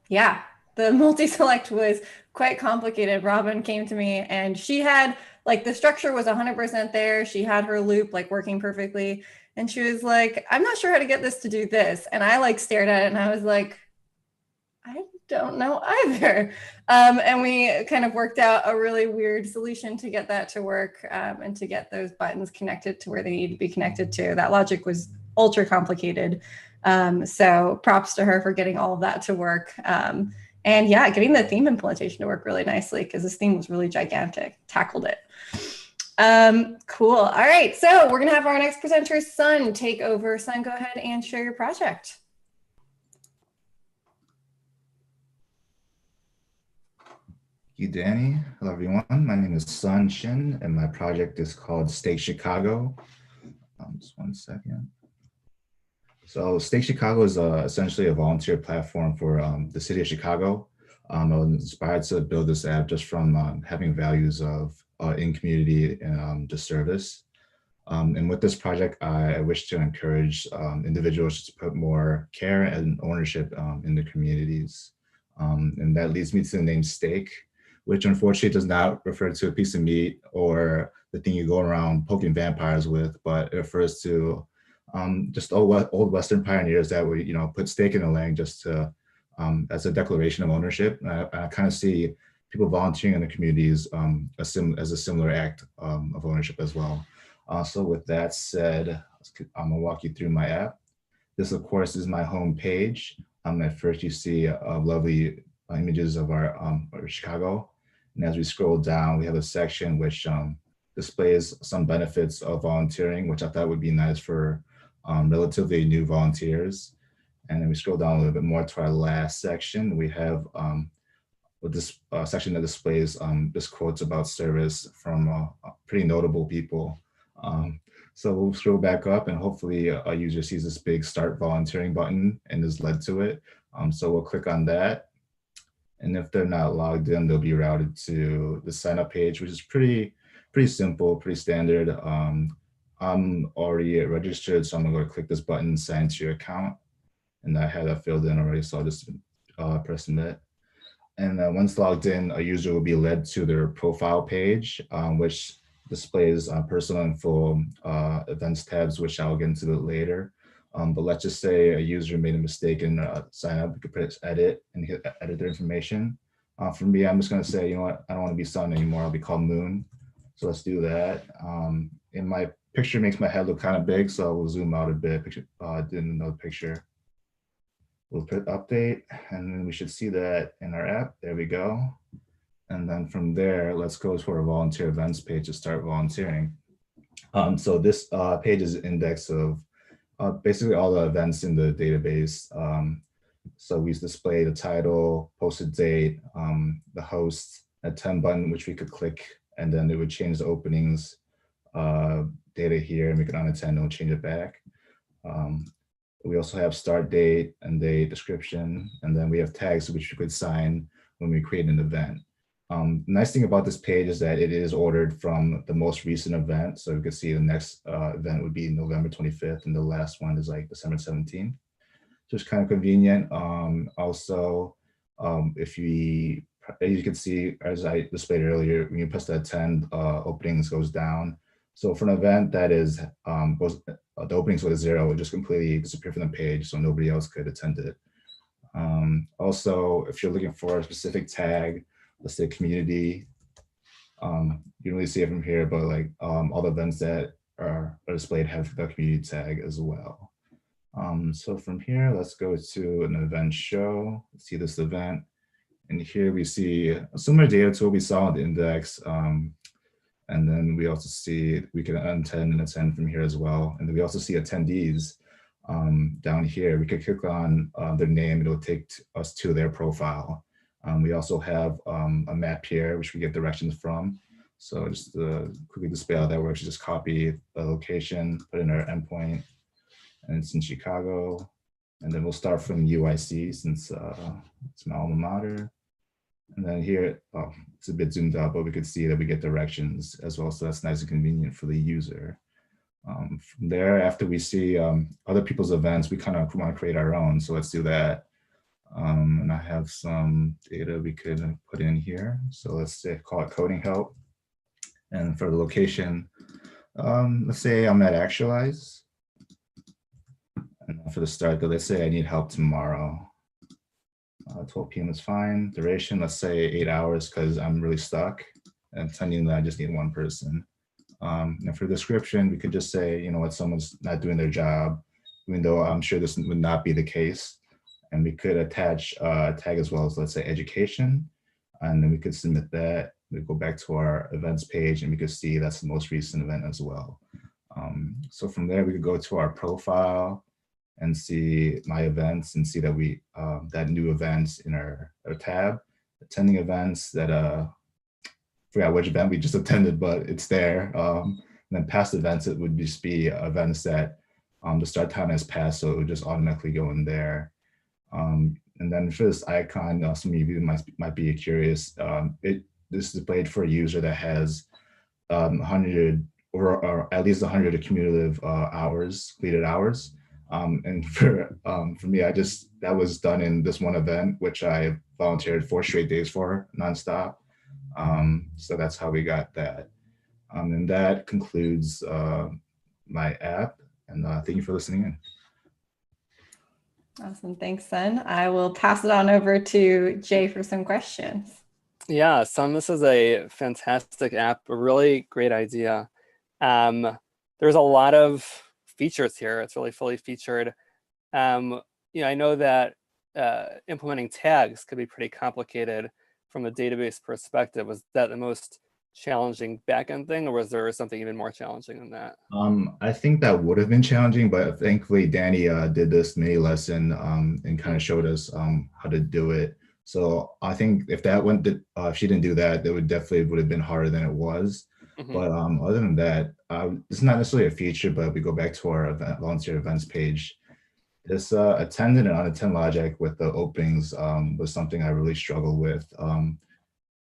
Yeah, the multi-select was quite complicated. Robin came to me and she had, like, the structure was 100% there. She had her loop like working perfectly. And she was like, I'm not sure how to get this to do this. And I like stared at it and I was like, I don't know either. And we kind of worked out a really weird solution to get that to work, and to get those buttons connected to where they need to be connected to. That logic was ultra complicated. So props to her for getting all of that to work. And yeah, getting the theme implementation to work really nicely, because this theme was really gigantic. Tackled it. Cool. All right. So we're going to have our next presenter, Sun, take over. Sun, go ahead and share your project. Thank you, Danny. Hello, everyone. My name is Sun Shin, and my project is called Stake Chicago. Just one second. So Stake Chicago is essentially a volunteer platform for the city of Chicago. I was inspired to build this app just from having values of in community and just service. And with this project, I wish to encourage individuals to put more care and ownership in the communities. And that leads me to the name Stake, which unfortunately does not refer to a piece of meat or the thing you go around poking vampires with, but it refers to just old Western pioneers that would, put stake in the land just to, as a declaration of ownership. And I kind of see people volunteering in the communities as a similar act of ownership as well. So with that said, I'm gonna walk you through my app. This, of course, is my home page. At first, you see lovely images of our Chicago. And as we scroll down, we have a section which displays some benefits of volunteering, which I thought would be nice for relatively new volunteers. And then we scroll down a little bit more to our last section. We have this section that displays just quotes about service from pretty notable people. So we'll scroll back up and hopefully a user sees this big start volunteering button and is led to it. So we'll click on that. And if they're not logged in, they'll be routed to the sign up page, which is pretty simple, pretty standard. I'm already registered, so I'm gonna go click this button, sign to your account. And I had that filled in already, so I'll just press submit. And once logged in, a user will be led to their profile page, which displays personal info, events tabs, which I'll get into later. But let's just say a user made a mistake in sign up. You could press edit and hit edit their information. For me, I'm just going to say, you know what, I don't want to be Sun anymore. I'll be called Moon. So let's do that. And my picture makes my head look kind of big, so we'll zoom out a bit. Do another picture. We'll put update, and then we should see that in our app. There we go. And then from there, let's go to our volunteer events page to start volunteering. So this page is an index of basically all the events in the database. So we display the title, posted date, the host, attend button, which we could click, and then it would change the openings data here, and we could unattend and we'll change it back. We also have start date and date description, and then we have tags which you could sign when we create an event. The nice thing about this page is that it is ordered from the most recent event. So you can see the next event would be November 25th, and the last one is like December 17th. So it's kind of convenient. Also, if you can see, as I displayed earlier, when you press the attend, openings goes down. So for an event that is the openings with a 0, it just completely disappear from the page, so nobody else could attend it. Also, if you're looking for a specific tag, let's say community, you don't really see it from here, but like all the events that are displayed have the community tag as well. So from here, let's go to an event show. Let's see this event. And here we see similar data to what we saw in the index. And then we also see we can unattend and attend from here as well. And then we also see attendees down here. We could click on their name, it'll take us to their profile. We also have a map here, which we get directions from. So just to quickly display how that works, you just copy the location, put in our endpoint, and it's in Chicago. And then we'll start from UIC since it's my alma mater. And then here, it's a bit zoomed out, but we could see that we get directions as well. So that's nice and convenient for the user. From there, after we see other people's events, we kind of want to create our own. So let's do that. And I have some data we could put in here. So let's say, call it coding help. And for the location, let's say I'm at Actualize. And for the start, let's say I need help tomorrow. 12 p.m. is fine. Duration, let's say 8 hours because I'm really stuck. And telling that I just need one person. And for description, we could just say, you know what, someone's not doing their job, even though I'm sure this would not be the case. And we could attach a tag as well as, let's say, education. And then we could submit that. We go back to our events page and we could see that's the most recent event as well. So from there, we could go to our profile and see my events and see that we that new events in our tab, attending events that forgot which event we just attended, but it's there. And then past events, it would just be events that the start time has passed, so it would just automatically go in there. And then for this icon, some of you might be curious. This is displayed for a user that has 100 or at least 100 cumulative hours, completed hours. And for me, that was done in this one event, which I volunteered 4 straight days for nonstop. So that's how we got that. And that concludes my app. And thank you for listening in. Awesome. Thanks, Sun. I will pass it on over to Jay for some questions. Yeah, Sun, this is a fantastic app, a really great idea. There's a lot of features here. It's really fully featured. I know that implementing tags could be pretty complicated from a database perspective. Was that the most challenging backend thing, or was there something even more challenging than that? I think that would have been challenging, but thankfully Danny did this mini lesson and kind of showed us how to do it. So I think if that went, if she didn't do that, it would have been harder than it was. Mhm. But other than that, it's not necessarily a feature, but if we go back to our volunteer events page, this attended and unattended logic with the openings was something I really struggled with.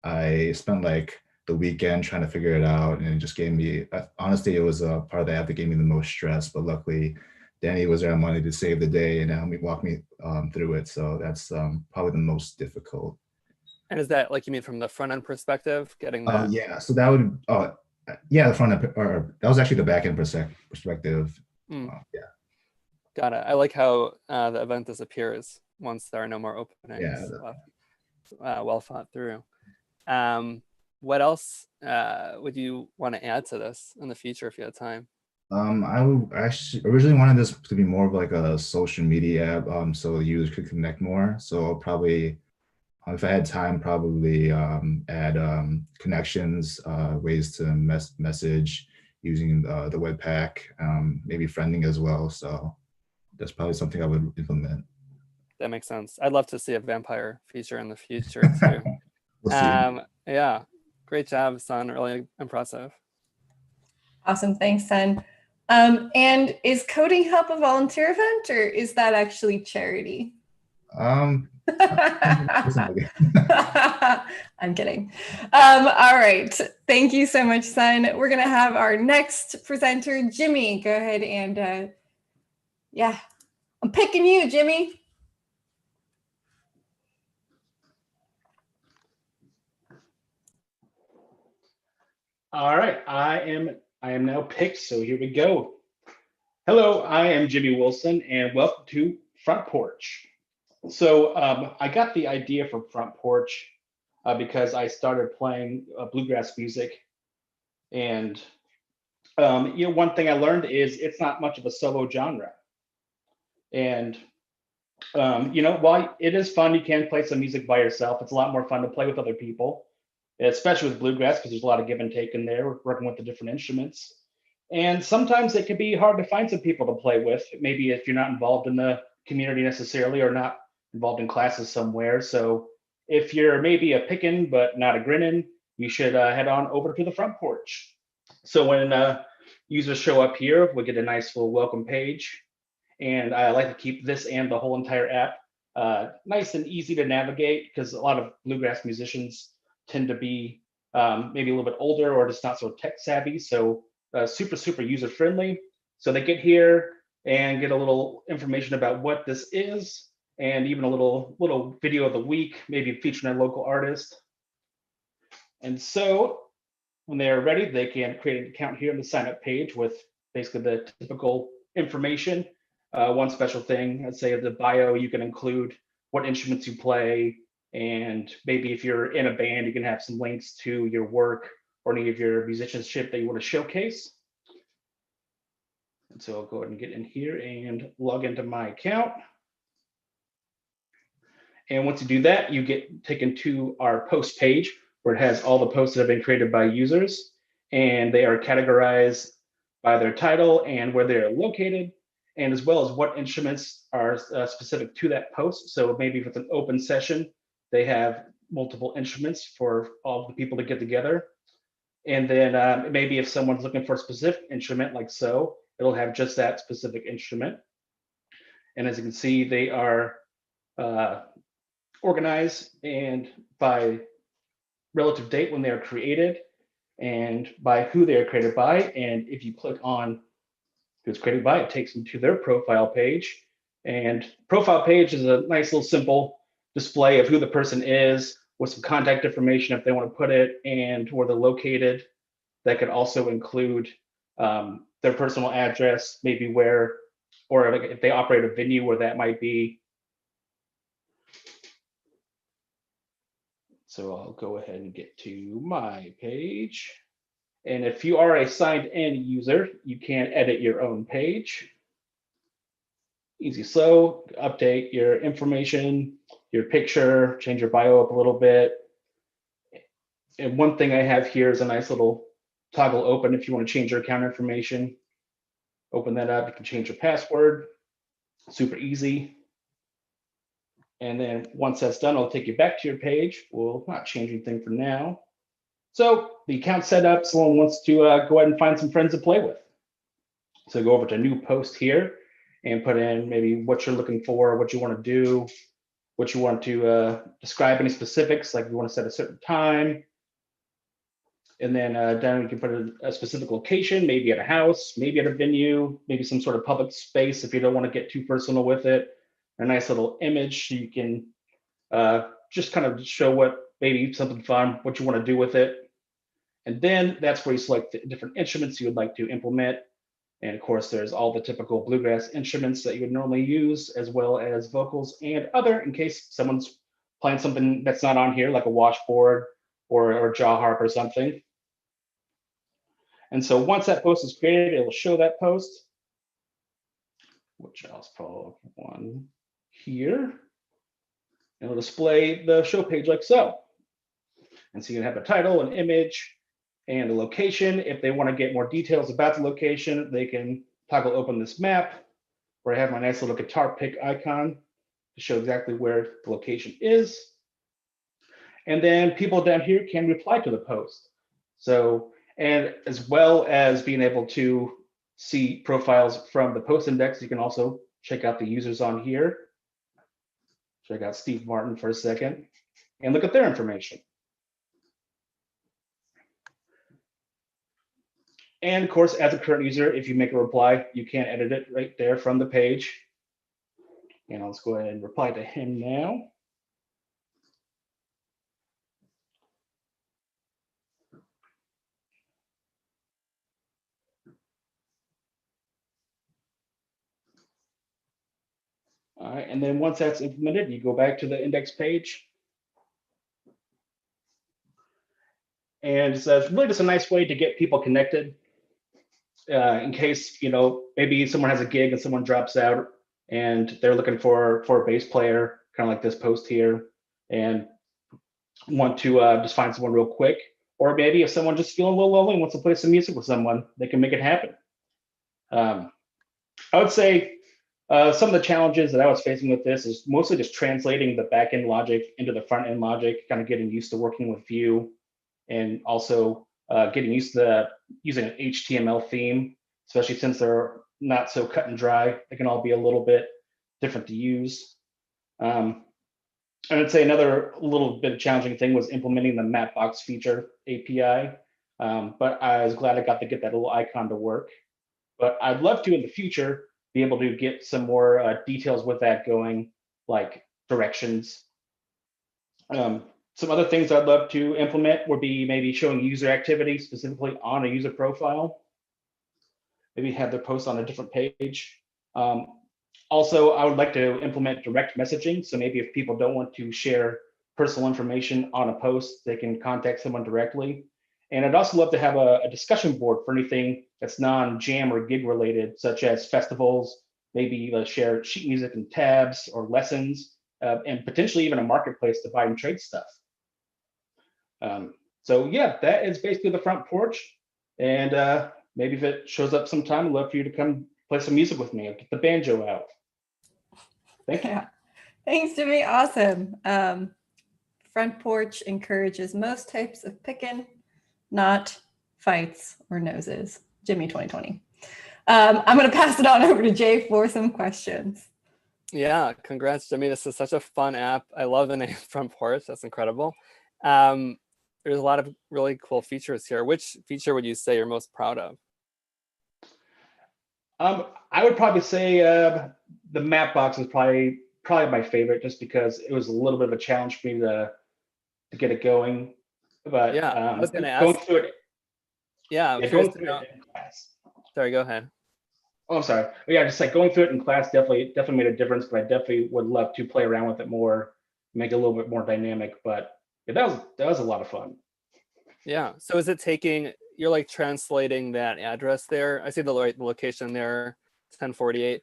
I spent like the weekend trying to figure it out, and it just gave me, honestly, it was a part of the app that gave me the most stress, but luckily Danny was there on Monday to save the day and help me walk me through it. So that's probably the most difficult. And is that, like, you mean from the front end perspective, getting that? Yeah, so that would, yeah, the front end, or that was actually the back end perspective. Yeah. Got it. I like how the event disappears once there are no more openings. Well thought through. What else would you want to add to this in the future if you had time? I would actually originally wanted this to be more of like a social media app, so users could connect more. So I'll probably, if I had time, probably add connections, ways to message using the Webpack, maybe friending as well. So that's probably something I would implement. That makes sense. I'd love to see a vampire feature in the future too. We'll see. Yeah, great job, Sun. Really impressive. Awesome, thanks, Sun. And is Coding Help a volunteer event, or is that actually charity? I'm kidding. All right, thank you so much, Sun. We're gonna have our next presenter, Jimmy. Go ahead and yeah, I'm picking you, Jimmy. All right, I am now picked, so here we go. Hello, I am Jimmy Wilson, and welcome to Front Porch. So I got the idea for Front Porch because I started playing bluegrass music, and one thing I learned is it's not much of a solo genre. And while it is fun, you can play some music by yourself. It's a lot more fun to play with other people, especially with bluegrass, because there's a lot of give and take in there, working with the different instruments. And sometimes it can be hard to find some people to play with, maybe if you're not involved in the community necessarily or not involved in classes somewhere. So if you're maybe a pickin' but not a grinnin', you should head on over to the Front Porch. So when users show up here, we get a nice little welcome page. And I like to keep this and the whole entire app nice and easy to navigate, because a lot of bluegrass musicians tend to be maybe a little bit older or just not so tech savvy. So super user friendly. So they get here and get a little information about what this is, and even a little video of the week, maybe featuring a local artist. And so when they're ready, they can create an account here on the sign up page with basically the typical information. One special thing, I'd say at the bio, you can include what instruments you play, and maybe if you're in a band, you can have some links to your work or any of your musicianship that you want to showcase. And so I'll go ahead and get in here and log into my account. And once you do that, you get taken to our post page, where it has all the posts that have been created by users, and they are categorized by their title and where they're located, and as well as what instruments are specific to that post. So maybe if it's an open session, they have multiple instruments for all the people to get together. And then maybe if someone's looking for a specific instrument, like so, it'll have just that specific instrument. And as you can see, they are organized and by relative date when they are created, and by who they are created by. And if you click on who it's created by, it takes them to their profile page. And profile page is a nice little simple display of who the person is, with some contact information if they want to put it, and where they're located. That could also include their personal address, maybe where, or if they operate a venue, where that might be. So I'll go ahead and get to my page. And if you are a signed in user, you can edit your own page. Easy, slow, update your information, your picture, change your bio up a little bit. And one thing I have here is a nice little toggle open if you want to change your account information. Open that up, you can change your password, super easy. And then once that's done, I'll take you back to your page. We'll not change anything for now. So the account's set up, someone wants to go ahead and find some friends to play with. So go over to new post here and put in maybe what you're looking for, what you want to do, what you want to describe, any specifics, like if you want to set a certain time. And then down you can put a specific location, maybe at a house, maybe at a venue, maybe some sort of public space if you don't want to get too personal with it. A nice little image so you can just kind of show what, maybe something fun, what you want to do with it. And then that's where you select the different instruments you would like to implement. And of course, there's all the typical bluegrass instruments that you would normally use, as well as vocals and other, in case someone's playing something that's not on here, like a washboard or a jaw harp or something. And so once that post is created, it will show that post, which I'll pull one here. It'll display the show page like so. And so you can have a title, an image, and the location. If they want to get more details about the location, they can toggle open this map where I have my nice little guitar pick icon to show exactly where the location is. And then people down here can reply to the post. So, and as well as being able to see profiles from the post index, you can also check out the users on here. Check out Steve Martin for a second and look at their information. And of course, as a current user, if you make a reply, you can edit it right there from the page. And let's go ahead and reply to him now. All right, and then once that's implemented, you go back to the index page. And it's really just a nice way to get people connected in case, maybe someone has a gig and someone drops out and they're looking for a bass player, kind of like this post here, and want to just find someone real quick. Or maybe if someone just feeling a little lonely and wants to play some music with someone, they can make it happen. I would say some of the challenges that I was facing with this is mostly just translating the back-end logic into the front-end logic, kind of getting used to working with Vue, and also getting used to using an HTML theme, especially since they're not so cut and dry. They can all be a little bit different to use. I'd say another little bit of challenging thing was implementing the Mapbox feature API, but I was glad I got to get that little icon to work. But I'd love to in the future be able to get some more details with that going, like directions. Some other things I'd love to implement would be maybe showing user activity specifically on a user profile. Maybe have their post on a different page. Also, I would like to implement direct messaging. So maybe if people don't want to share personal information on a post, they can contact someone directly. And I'd also love to have a discussion board for anything that's non-jam or gig related, such as festivals, maybe share sheet music and tabs or lessons, and potentially even a marketplace to buy and trade stuff. So yeah, that is basically the front porch. And maybe if it shows up sometime, I'd love for you to come play some music with me. I'll get the banjo out. Thank you. Yeah. Thanks, Jimmy. Awesome. Front porch encourages most types of picking, not fights or noses. Jimmy 2020. I'm going to pass it on over to Jay for some questions. Yeah, congrats, Jimmy. This is such a fun app. I love the name Front Porch. That's incredible. There's a lot of really cool features here. Which feature would you say you're most proud of? I would probably say the map box is probably my favorite, just because it was a little bit of a challenge for me to get it going. But yeah, I was going to ask. Going through it. Yeah, going through it in class. Sorry, go ahead. Oh, I'm sorry. But yeah, just like going through it in class definitely made a difference. But I definitely would love to play around with it more, make it a little bit more dynamic. But Yeah, that was a lot of fun. Yeah. So is it taking, you're like translating that address there? I see the location there, 1048.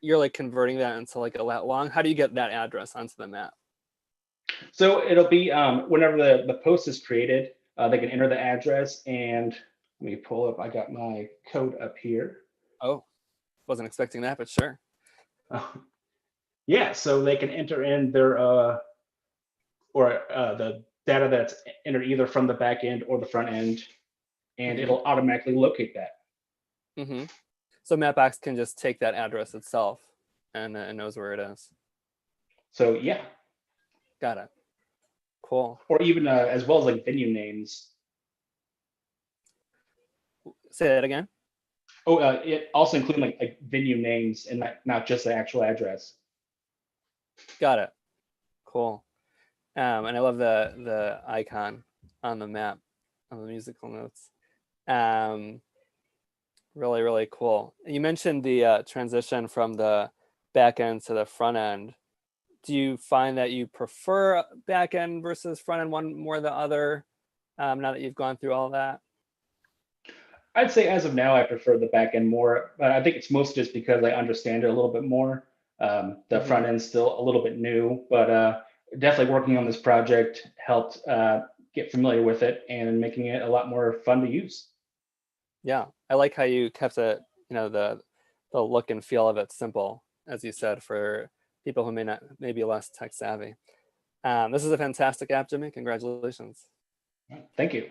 You're like converting that into like a lat long. How do you get that address onto the map? So it'll be whenever the post is created, they can enter the address, and let me pull up. I got my code up here. Oh, wasn't expecting that, but sure. Yeah, so they can enter in their the data that's entered either from the back end or the front end, and it'll automatically locate that. So Mapbox can just take that address itself and it knows where it is. So yeah. Got it. Cool. Or even as well as like venue names. Say that again. Oh, it also includes like venue names and not just the actual address. Got it. Cool. And I love the icon on the map, on the musical notes. Really, really cool. You mentioned the transition from the back end to the front end. Do you find that you prefer back end versus front end, one more than the other, now that you've gone through all that? I'd say as of now, I prefer the back end more, but I think it's mostly just because I understand it a little bit more. The front end's still a little bit new, but definitely working on this project helped get familiar with it and making it a lot more fun to use. Yeah, I like how you kept it, the look and feel of it simple, as you said, for people who may be less tech savvy. This is a fantastic app, Jimmy. Congratulations. Thank you.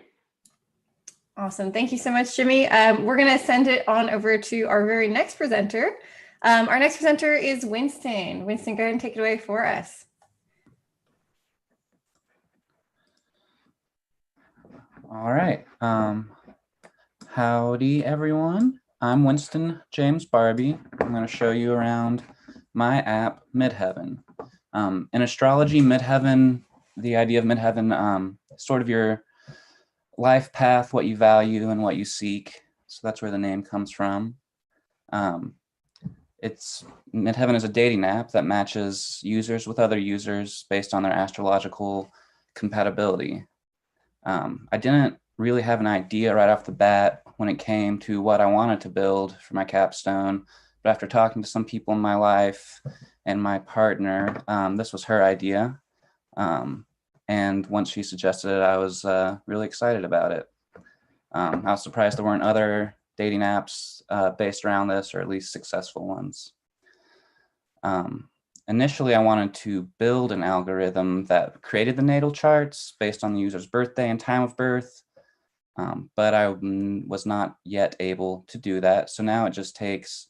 Awesome. Thank you so much, Jimmy. We're going to send it on over to our very next presenter. Our next presenter is Winston. Winston, go ahead and take it away for us. All right. Howdy, everyone. I'm Winston James Barbie. I'm going to show you around my app, Midheaven. In astrology, Midheaven, the idea of Midheaven, sort of your life path, what you value and what you seek. So that's where the name comes from. Midheaven is a dating app that matches users with other users based on their astrological compatibility. I didn't really have an idea right off the bat when it came to what I wanted to build for my capstone, but after talking to some people in my life and my partner, this was her idea. And once she suggested it, I was really excited about it. I was surprised there weren't other dating apps based around this, or at least successful ones. Initially, I wanted to build an algorithm that created the natal charts based on the user's birthday and time of birth, but I was not yet able to do that. So now it just takes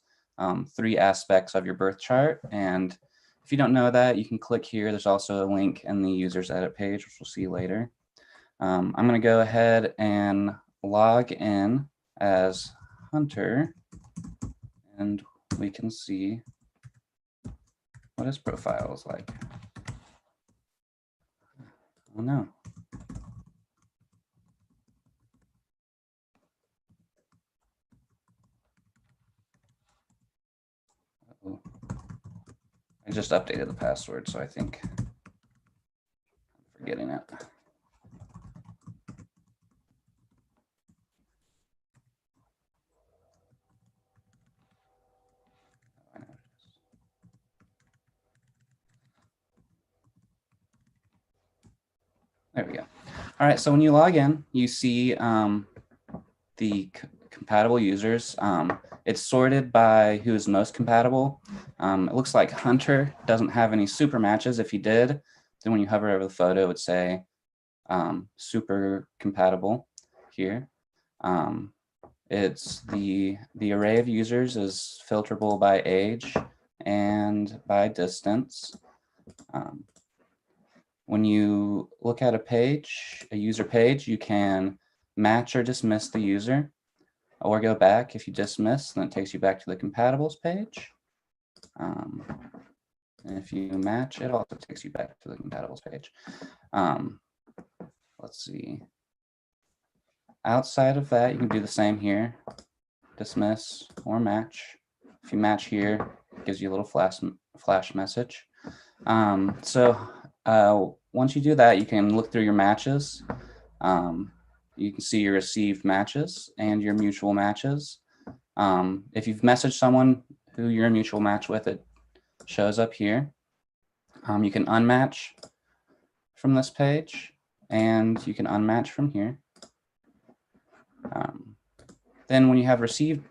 3 aspects of your birth chart, and if you don't know that, you can click here. There's also a link in the user's edit page, which we'll see later. I'm going to go ahead and log in as Hunter, and we can see what his profile is like. Oh no. Uh-oh. I just updated the password, so I think I'm forgetting it. There we go. All right, so when you log in, you see the compatible users. It's sorted by who is most compatible. It looks like Hunter doesn't have any super matches. If he did, then when you hover over the photo, it would say super compatible here. It's the array of users is filterable by age and by distance. When you look at a page, a user page, you can match or dismiss the user, or go back. If you dismiss, then it takes you back to the compatibles page. And if you match, it also takes you back to the compatibles page. Let's see. Outside of that, you can do the same here. Dismiss or match. If you match here, it gives you a little flash message. once you do that, you can look through your matches. You can see your received matches and your mutual matches. If you've messaged someone who you're a mutual match with, it shows up here. You can unmatch from this page, and you can unmatch from here. Then when you have received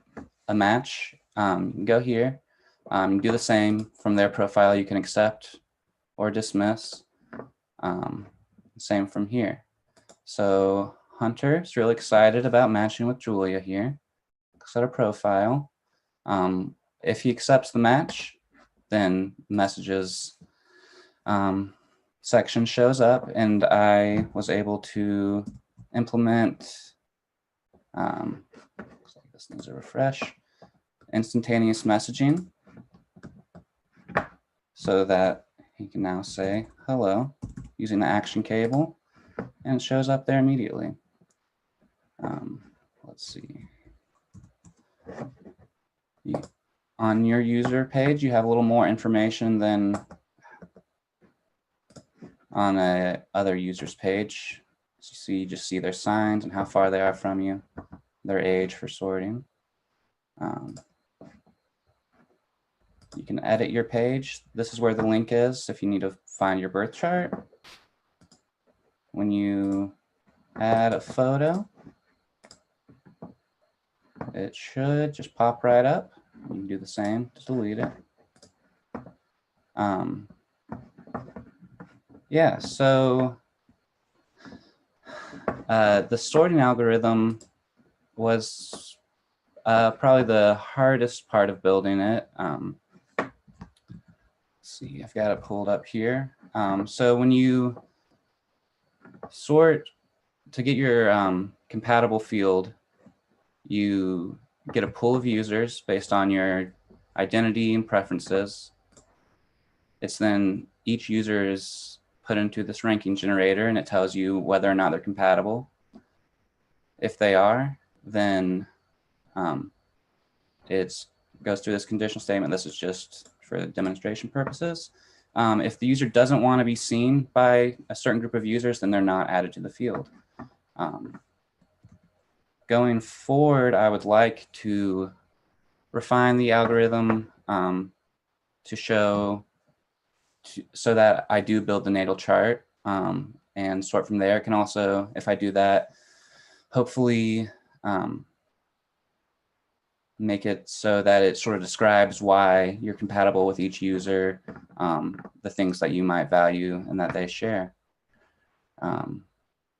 a match, you can go here, do the same from their profile. You can accept or dismiss. Same from here. So Hunter is really excited about matching with Julia here. Looks at her profile. If he accepts the match, then messages section shows up, and I was able to implement, looks like this needs a refresh, instantaneous messaging, so that he can now say hello using the action cable, and it shows up there immediately. Let's see. On your user page, you have a little more information than on a other user's page. So you just see their signs and how far they are from you, their age for sorting. You can edit your page. This is where the link is if you need to find your birth chart. When you add a photo, it should just pop right up. You can do the same to delete it. Yeah, so the sorting algorithm was probably the hardest part of building it. Let's see, I've got it pulled up here. So when you sort to get your compatible field, you get a pool of users based on your identity and preferences. It's then each user is put into this ranking generator, and it tells you whether or not they're compatible. If they are, then it goes through this conditional statement. This is just for demonstration purposes. If the user doesn't want to be seen by a certain group of users, then they're not added to the field. Going forward, I would like to refine the algorithm to show so that I do build the natal chart and sort from there. Can also, if I do that, hopefully make it so that it sort of describes why you're compatible with each user, the things that you might value and that they share.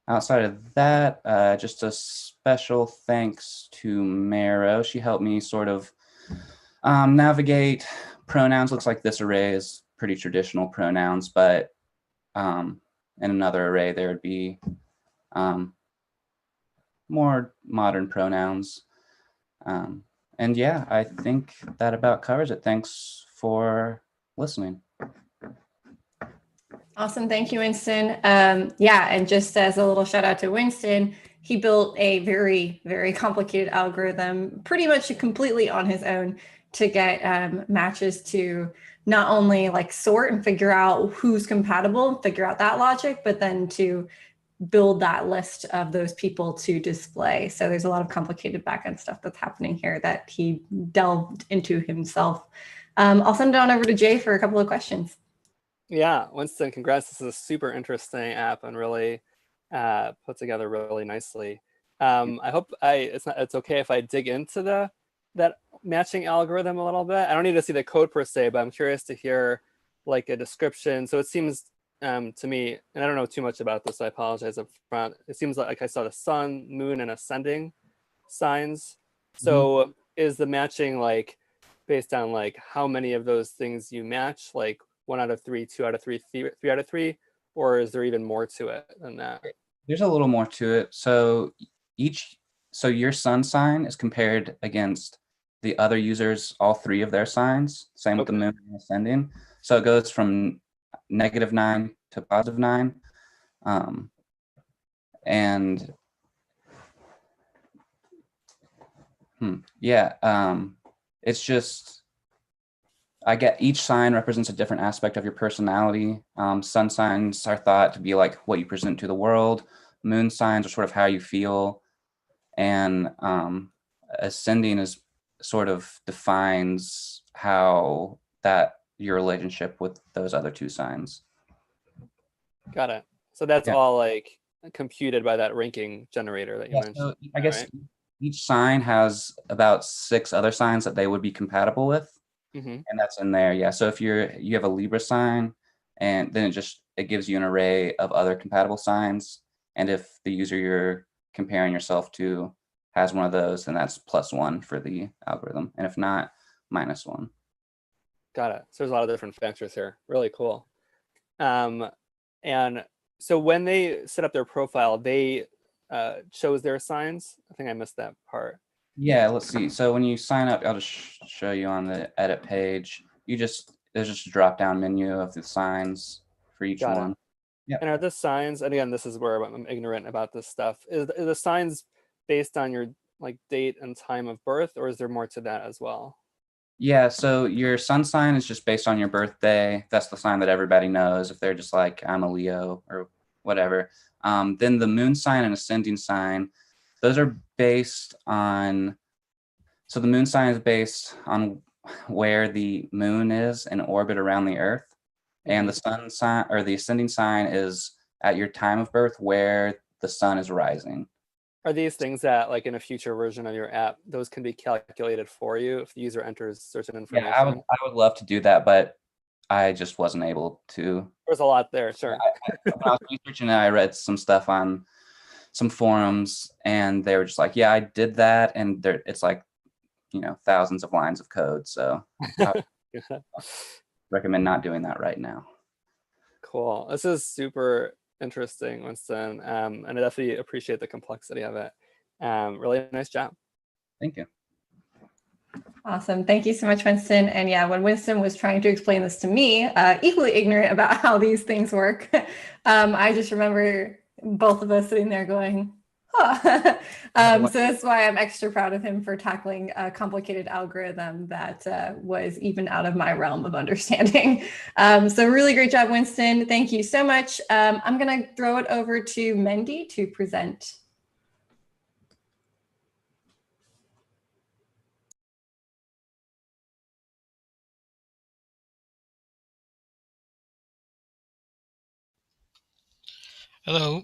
Outside of that, just a special thanks to Mero. She helped me sort of navigate pronouns. Looks like this array is pretty traditional pronouns, but in another array there would be more modern pronouns. And yeah, I think that about covers it. Thanks for listening. Awesome. Thank you, Winston. Yeah, and just as a little shout out to Winston, he built a very, very complicated algorithm pretty much completely on his own to get matches to not only like sort and figure out who's compatible and figure out that logic, but then to build that list of those people to display. So there's a lot of complicated backend stuff that's happening here that he delved into himself. I'll send it on over to Jay for a couple of questions. Yeah, Winston, congrats. This is a super interesting app and really put together really nicely. I hope it's okay if I dig into that matching algorithm a little bit. I don't need to see the code per se, but I'm curious to hear like a description. So it seems to me, and I don't know too much about this, so I apologize up front. It seems like I saw the sun, moon, and ascending signs. So is the matching like based on like how many of those things you match, like 1 out of 3, 2 out of 3, 3 out of 3, or is there even more to it than that? There's a little more to it. So your sun sign is compared against the other users, all 3 of their signs. Same with the moon and ascending. So it goes from -9 to +9. And yeah, it's just I get each sign represents a different aspect of your personality. Sun signs are thought to be like what you present to the world. Moon signs are sort of how you feel. And ascending is sort of defines how that your relationship with those other two signs. Got it. So that's Yeah. all like computed by that ranking generator that you mentioned. So I guess right? each sign has about 6 other signs that they would be compatible with. Mhm. And that's in there. Yeah. So if you have a Libra sign, and then it gives you an array of other compatible signs. And if the user you're comparing yourself to has one of those, then that's +1 for the algorithm. And if not, -1. Got it. So there's a lot of different factors here. Really cool. And so when they set up their profile, they chose their signs. I think I missed that part. Yeah, let's see. So when you sign up, I'll just show you on the edit page. There's just a drop down menu of the signs for each Got one. it. Yeah. And are the signs, and again, this is where I'm ignorant about this stuff. Is the signs based on your like date and time of birth, or is there more to that as well? Yeah, so your sun sign is just based on your birthday. That's the sign that everybody knows if they're just like, I'm a Leo or whatever. Then the moon sign and ascending sign, those are based on, so the moon sign is based on where the moon is in orbit around the earth. And the sun sign or the ascending sign is at your time of birth where the sun is rising. Are these things that, like in a future version of your app, those can be calculated for you if the user enters certain information? Yeah, I would love to do that, but I just wasn't able to. There's a lot there, sure. When I was researching it, I read some stuff on some forums, and they were just like, "Yeah, I did that," and it's like, thousands of lines of code. So I recommend not doing that right now. Cool. This is super interesting, Winston, and I definitely appreciate the complexity of it. Really nice job. Thank you. Awesome. Thank you so much, Winston. And yeah, when Winston was trying to explain this to me, equally ignorant about how these things work, I just remember both of us sitting there going, huh. So that's why I'm extra proud of him for tackling a complicated algorithm that was even out of my realm of understanding. So really great job, Winston. Thank you so much. I'm going to throw it over to Mandy to present. Hello.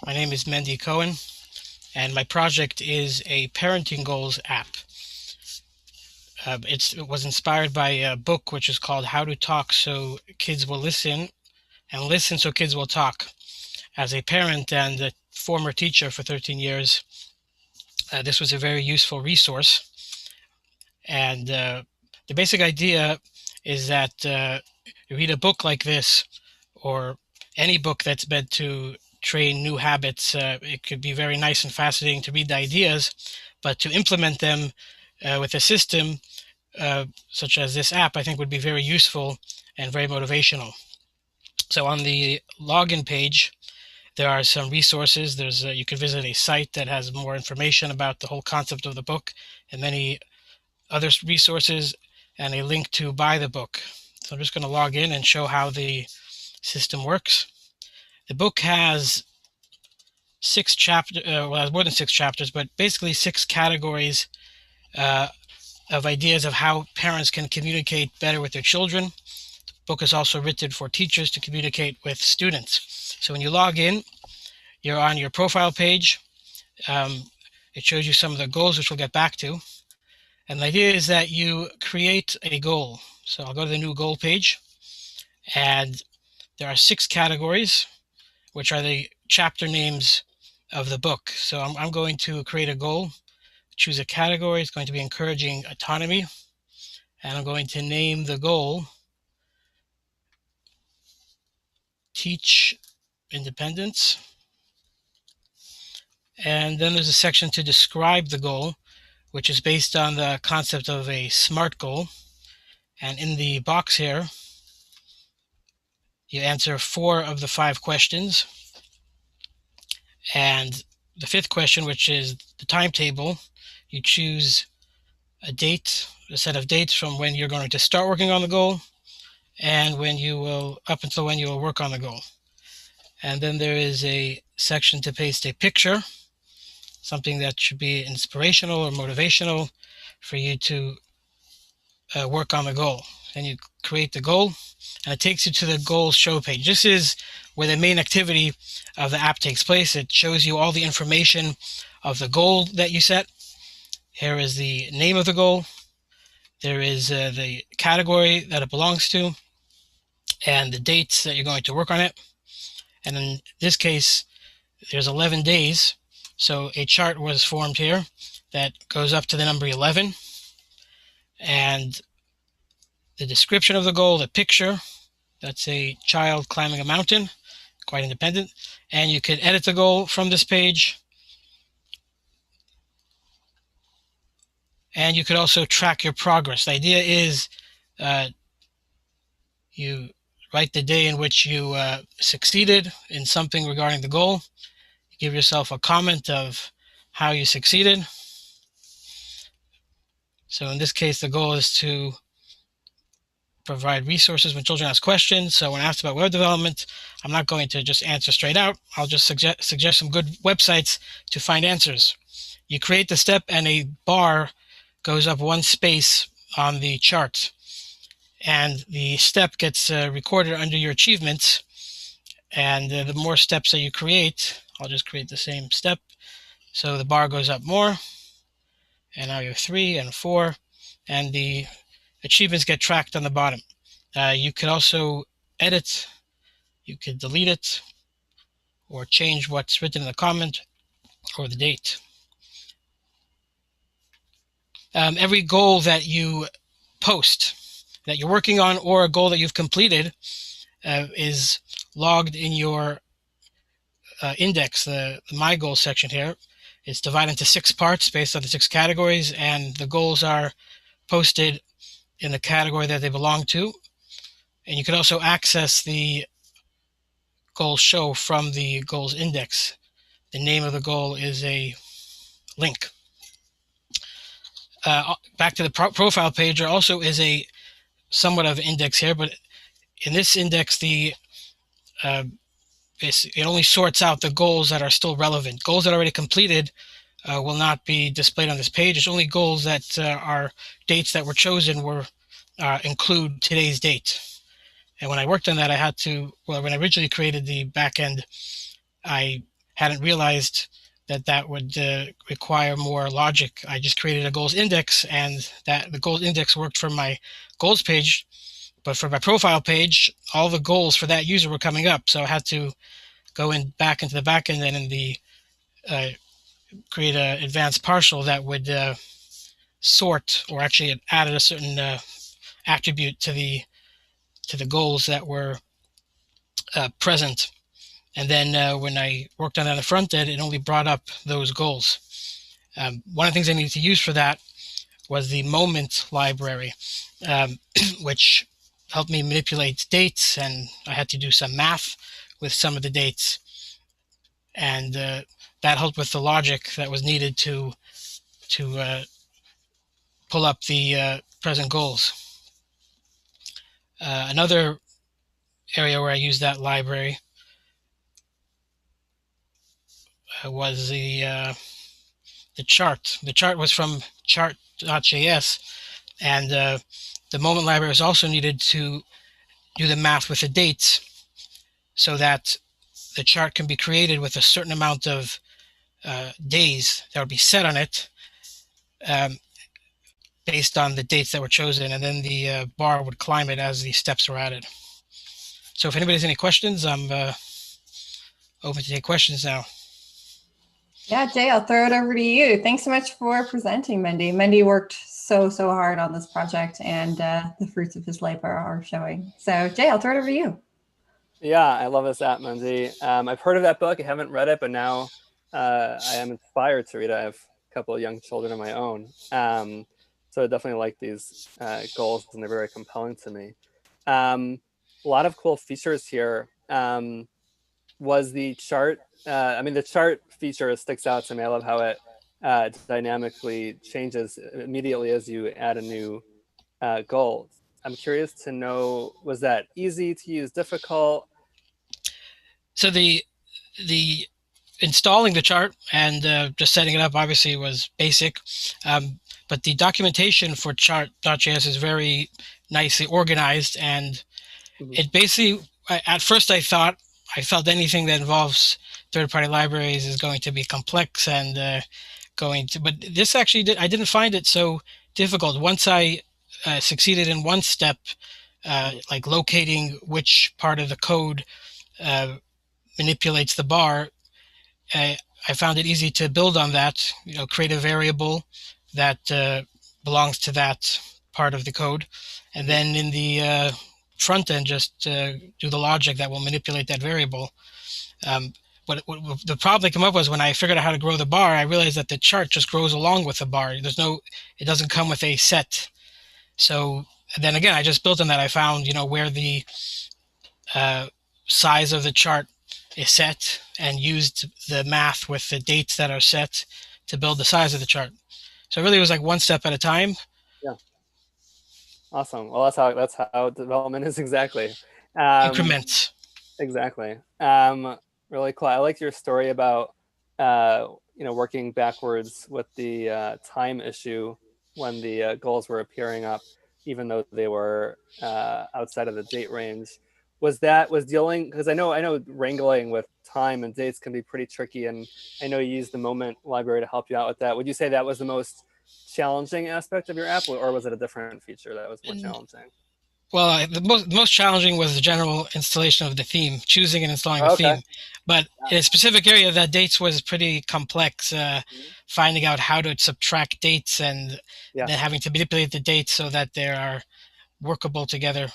My name is Mandy Cohen, and my project is a parenting goals app. It was inspired by a book which is called How to Talk So Kids Will Listen, and Listen So Kids Will Talk. As a parent and a former teacher for 13 years, this was a very useful resource. And the basic idea is that you read a book like this, or any book that's meant to train new habits. It could be very nice and fascinating to read the ideas, but to implement them with a system such as this app, I think would be very useful and very motivational. So on the login page, there are some resources. You can visit a site that has more information about the whole concept of the book and many other resources, and a link to buy the book. So I'm just going to log in and show how the system works. The book has 6 chapters, well, more than 6 chapters, but basically 6 categories of ideas of how parents can communicate better with their children. The book is also written for teachers to communicate with students. So when you log in, you're on your profile page. It shows you some of the goals, which we'll get back to. And the idea is that you create a goal. So I'll go to the new goal page, and there are 6 categories, which are the chapter names of the book. So I'm going to create a goal, choose a category. It's going to be encouraging autonomy. And I'm going to name the goal Teach Independence. And then there's a section to describe the goal, which is based on the concept of a SMART goal. And in the box here, you answer 4 of the 5 questions. And the 5th question, which is the timetable, you choose a date, a set of dates from when you're going to start working on the goal and when you will, up until when you will work on the goal. And then there is a section to paste a picture, something that should be inspirational or motivational for you to work on the goal. And you create the goal, and it takes you to the goal show page. This is where the main activity of the app takes place. It shows you all the information of the goal that you set. Here is the name of the goal. There is the category that it belongs to and the dates that you're going to work on it. And in this case, there's 11 days. So a chart was formed here that goes up to the number 11. And the description of the goal, the picture, that's a child climbing a mountain, quite independent. And you can edit the goal from this page. And you could also track your progress. The idea is you write the day in which you succeeded in something regarding the goal. You give yourself a comment of how you succeeded. So in this case, the goal is to provide resources when children ask questions. So when asked about web development, I'm not going to just answer straight out. I'll just suggest some good websites to find answers. You create the step and a bar goes up one space on the chart. And the step gets recorded under your achievements. And the more steps that you create, I'll just create the same step. So the bar goes up more. And now you have 3 and 4. And the achievements get tracked on the bottom. You could also edit. You could delete it or change what's written in the comment or the date. Every goal that you post that you're working on or a goal that you've completed is logged in your index, the My Goals section here. It's divided into 6 parts based on the 6 categories, and the goals are posted in the category that they belong to. And you can also access the goal show from the goals index. The name of the goal is a link. Back to the profile page, there also is a somewhat of an index here, but in this index, it only sorts out the goals that are still relevant. Goals that are already completed will not be displayed on this page. It's only goals that are dates that were chosen include today's date. And when I worked on that, I had to, well, when I originally created the backend, I hadn't realized that would require more logic. I just created a goals index, and that the goals index worked for my goals page, but for my profile page, all the goals for that user were coming up. So I had to go back into the backend and in the create an advanced partial that would sort, or actually it added a certain attribute to the goals that were present. And then when I worked on that on the front end, it only brought up those goals. One of the things I needed to use for that was the moment library, which helped me manipulate dates, and I had to do some math with some of the dates. And that helped with the logic that was needed to pull up the present goals. Another area where I used that library was the chart. The chart was from chart.js, and the moment library was also needed to do the math with the dates so that the chart can be created with a certain amount of days that would be set on it based on the dates that were chosen, and then the bar would climb it as the steps were added. So if anybody has any questions, I'm open to take questions now. Yeah, Jay, I'll throw it over to you. Thanks so much for presenting, Mandy. Mandy worked so hard on this project, and the fruits of his labor are showing. So Jay, I'll throw it over to you. Yeah, I love this app, Mandy. I've heard of that book. I haven't read it, but now I am inspired to read it. I have a couple of young children of my own. So I definitely like these goals, and they're very compelling to me. A lot of cool features here. Was the chart, I mean, the chart feature sticks out to me. I love how it dynamically changes immediately as you add a new goal. I'm curious to know, was that easy to use, difficult? So the installing the chart and just setting it up obviously was basic, but the documentation for chart.js is very nicely organized, and it basically, at first I felt anything that involves third-party libraries is going to be complex and but this actually I didn't find it so difficult. Once I succeeded in one step, like locating which part of the code manipulates the bar, I found it easy to build on that, create a variable that belongs to that part of the code. And then in the front end, just do the logic that will manipulate that variable. What the problem that came up was when I figured out how to grow the bar, I realized that the chart just grows along with the bar. It doesn't come with a set. So then again, I just built on that. I found, where the size of the chart is set and used the math with the dates that are set to build the size of the chart. So it really was like one step at a time. Yeah. Awesome. Well, that's how development is exactly. Increments. Exactly. Really cool. I like your story about working backwards with the time issue when the goals were appearing up, even though they were outside of the date range. Was dealing, because I know wrangling with time and dates can be pretty tricky, and I know you used the Moment library to help you out with that. Would you say that was the most challenging aspect of your app, or was it a different feature that was more challenging? Well, the most challenging was the general installation of the theme, choosing and installing the theme. But in a specific area, that dates was pretty complex. Finding out how to subtract dates and then having to manipulate the dates so that they are workable together.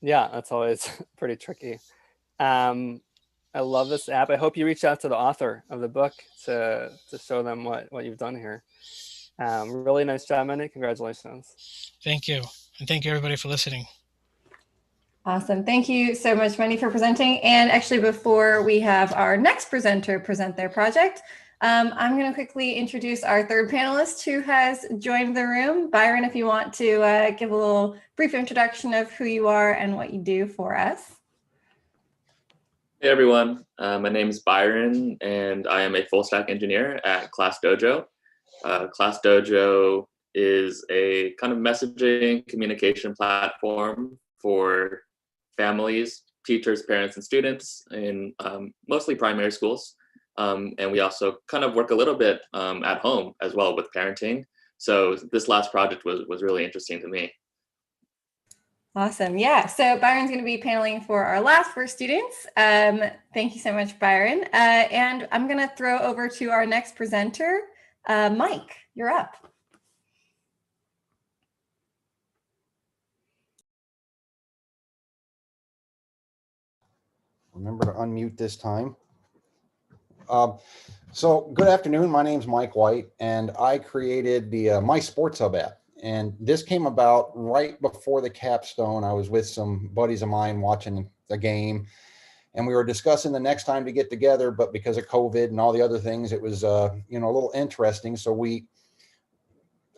Yeah, that's always pretty tricky. I love this app. I hope you reach out to the author of the book to show them what you've done here. Really nice job, Mandy. Congratulations. Thank you. And thank you, everybody, for listening. Awesome. Thank you so much, Mandy, for presenting. And actually, before we have our next presenter present their project, I'm going to quickly introduce our third panelist who has joined the room. Byron, if you want to give a little brief introduction of who you are and what you do for us. Hey everyone, my name is Byron and I am a full stack engineer at Class Dojo. Class Dojo is a kind of messaging communication platform for families, teachers, parents, and students in mostly primary schools. And we also kind of work a little bit at home as well with parenting. So this last project was really interesting to me. Awesome. Yeah. So Byron's going to be paneling for our last four students. Thank you so much, Byron. And I'm going to throw over to our next presenter. Mike, you're up. Remember to unmute this time. So good afternoon. My name's Mike White, and I created the My Sports Hub app. And this came about right before the Capstone. I was with some buddies of mine watching the game, and we were discussing the next time to get together. But because of COVID and all the other things, it was a little interesting. So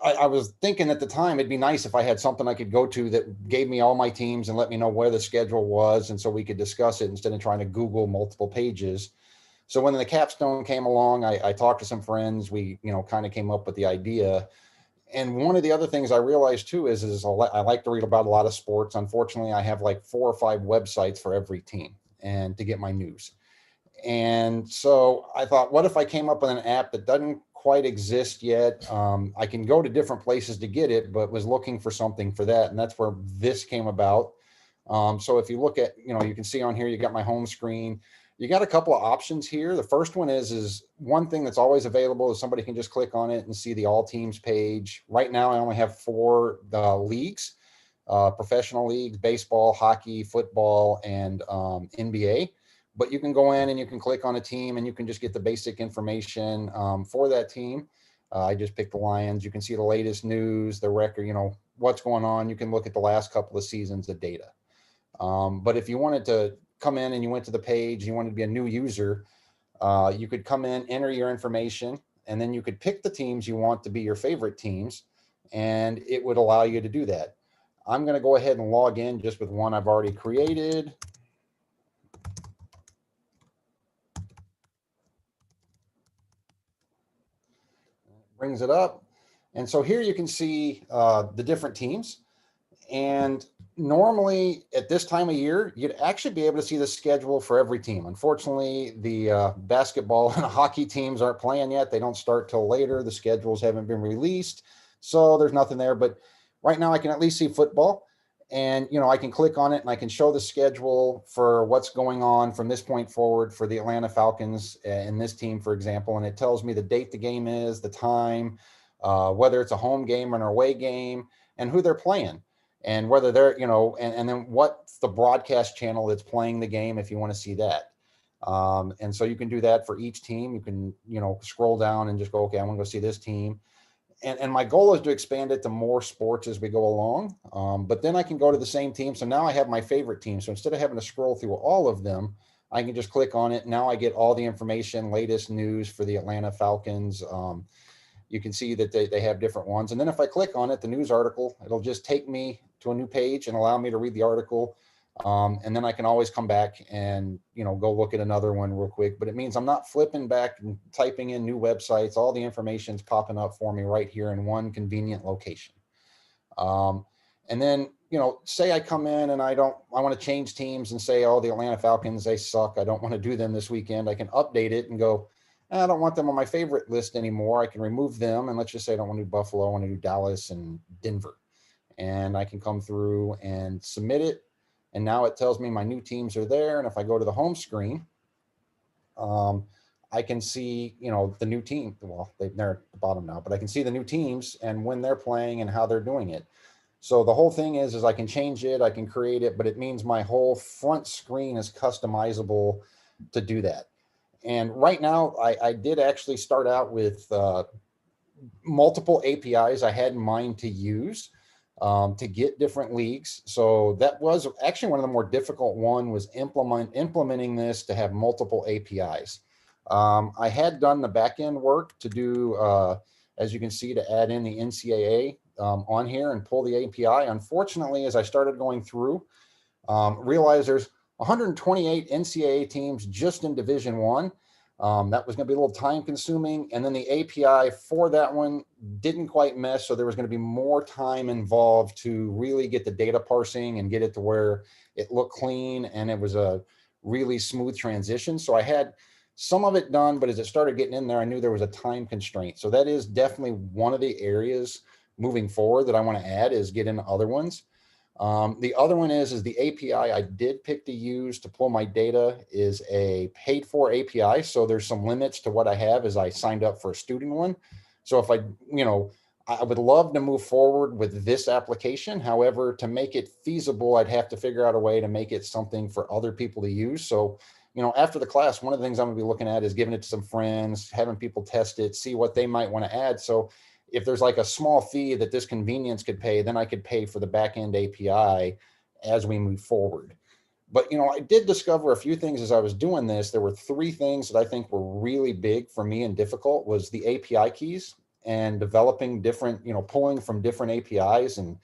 I was thinking at the time it'd be nice if I had something I could go to that gave me all my teams and let me know where the schedule was, and so we could discuss it instead of trying to Google multiple pages. So when the Capstone came along, I talked to some friends. We kind of came up with the idea. And one of the other things I realized too is I like to read about a lot of sports. Unfortunately, I have like 4 or 5 websites for every team and to get my news. And so I thought, what if I came up with an app that doesn't quite exist yet? I can go to different places to get it, but was looking for something for that. And that's where this came about. So if you look at, you can see on here, you got my home screen. You got a couple of options here. The first one is one thing that's always available is somebody can just click on it and see the all teams page. Right now, I only have 4 leagues, professional leagues, baseball, hockey, football, and NBA. But you can go in and you can click on a team and you can just get the basic information for that team. I just picked the Lions. You can see the latest news, the record, what's going on. You can look at the last couple of seasons of data. But if you wanted to come in and you went to the page, you wanted to be a new user, you could come in, enter your information. And then you could pick the teams you want to be your favorite teams, and it would allow you to do that. I'm going to go ahead and log in just with one I've already created. Brings it up. And so here you can see the different teams. And normally at this time of year, you'd actually be able to see the schedule for every team. Unfortunately, the basketball and hockey teams aren't playing yet. They don't start till later. The schedules haven't been released. So there's nothing there. But right now I can at least see football. And, you know, I can click on it and I can show the schedule for what's going on from this point forward for the Atlanta Falcons and this team, for example. And it tells me the date the game is, the time, whether it's a home game or an away game, and who they're playing. And whether they're, you know, and then what's the broadcast channel that's playing the game if you want to see that. And so you can do that for each team. You can, you know, scroll down and just go, okay, I want to go see this team. And my goal is to expand it to more sports as we go along. But then I can go to the same team. So now I have my favorite team. So instead of having to scroll through all of them, I can just click on it. Now I get all the information, latest news for the Atlanta Falcons. You can see that they have different ones. And then if I click on it, the news article, it'll just take me to a new page and allow me to read the article. And then I can always come back and, you know, go look at another one real quick. But it means I'm not flipping back and typing in new websites. All the information's popping up for me right here in one convenient location. And then, you know, say I come in and I want to change teams and say, oh, the Atlanta Falcons, they suck. I don't want to do them this weekend. I can update it and go, I don't want them on my favorite list anymore. I can remove them. And let's just say I don't want to do Buffalo. I want to do Dallas and Denver. And I can come through and submit it. And now it tells me my new teams are there. And if I go to the home screen, I can see, you know, the new team. Well, they're at the bottom now, but I can see the new teams and when they're playing and how they're doing it. So the whole thing is I can change it, I can create it, but it means my whole front screen is customizable to do that. And right now, I did actually start out with multiple APIs I had in mind to use to get different leagues. So that was actually one of the more difficult one was implementing this to have multiple APIs. I had done the backend work to do, as you can see, to add in the NCAA on here and pull the API. Unfortunately, as I started going through, realized there's 128 NCAA teams just in Division I. That was going to be a little time consuming. And then the API for that one didn't quite mesh. So there was going to be more time involved to really get the data parsing and get it to where it looked clean and it was a really smooth transition. So I had some of it done, but as it started getting in there, I knew there was a time constraint. So that is definitely one of the areas moving forward that I want to add is get into other ones. The other one is the API I did pick to use to pull my data is a paid for API. So there's some limits to what I have as I signed up for a student one. So if I would love to move forward with this application. However, to make it feasible, I'd have to figure out a way to make it something for other people to use. So, you know, after the class, one of the things I'm gonna be looking at is giving it to some friends, having people test it, see what they might want to add. So if there's like a small fee that this convenience could pay, then I could pay for the backend API as we move forward. But, you know, I did discover a few things as I was doing this. There were three things that I think were really big for me and difficult was the API keys and developing different, you know, pulling from different APIs and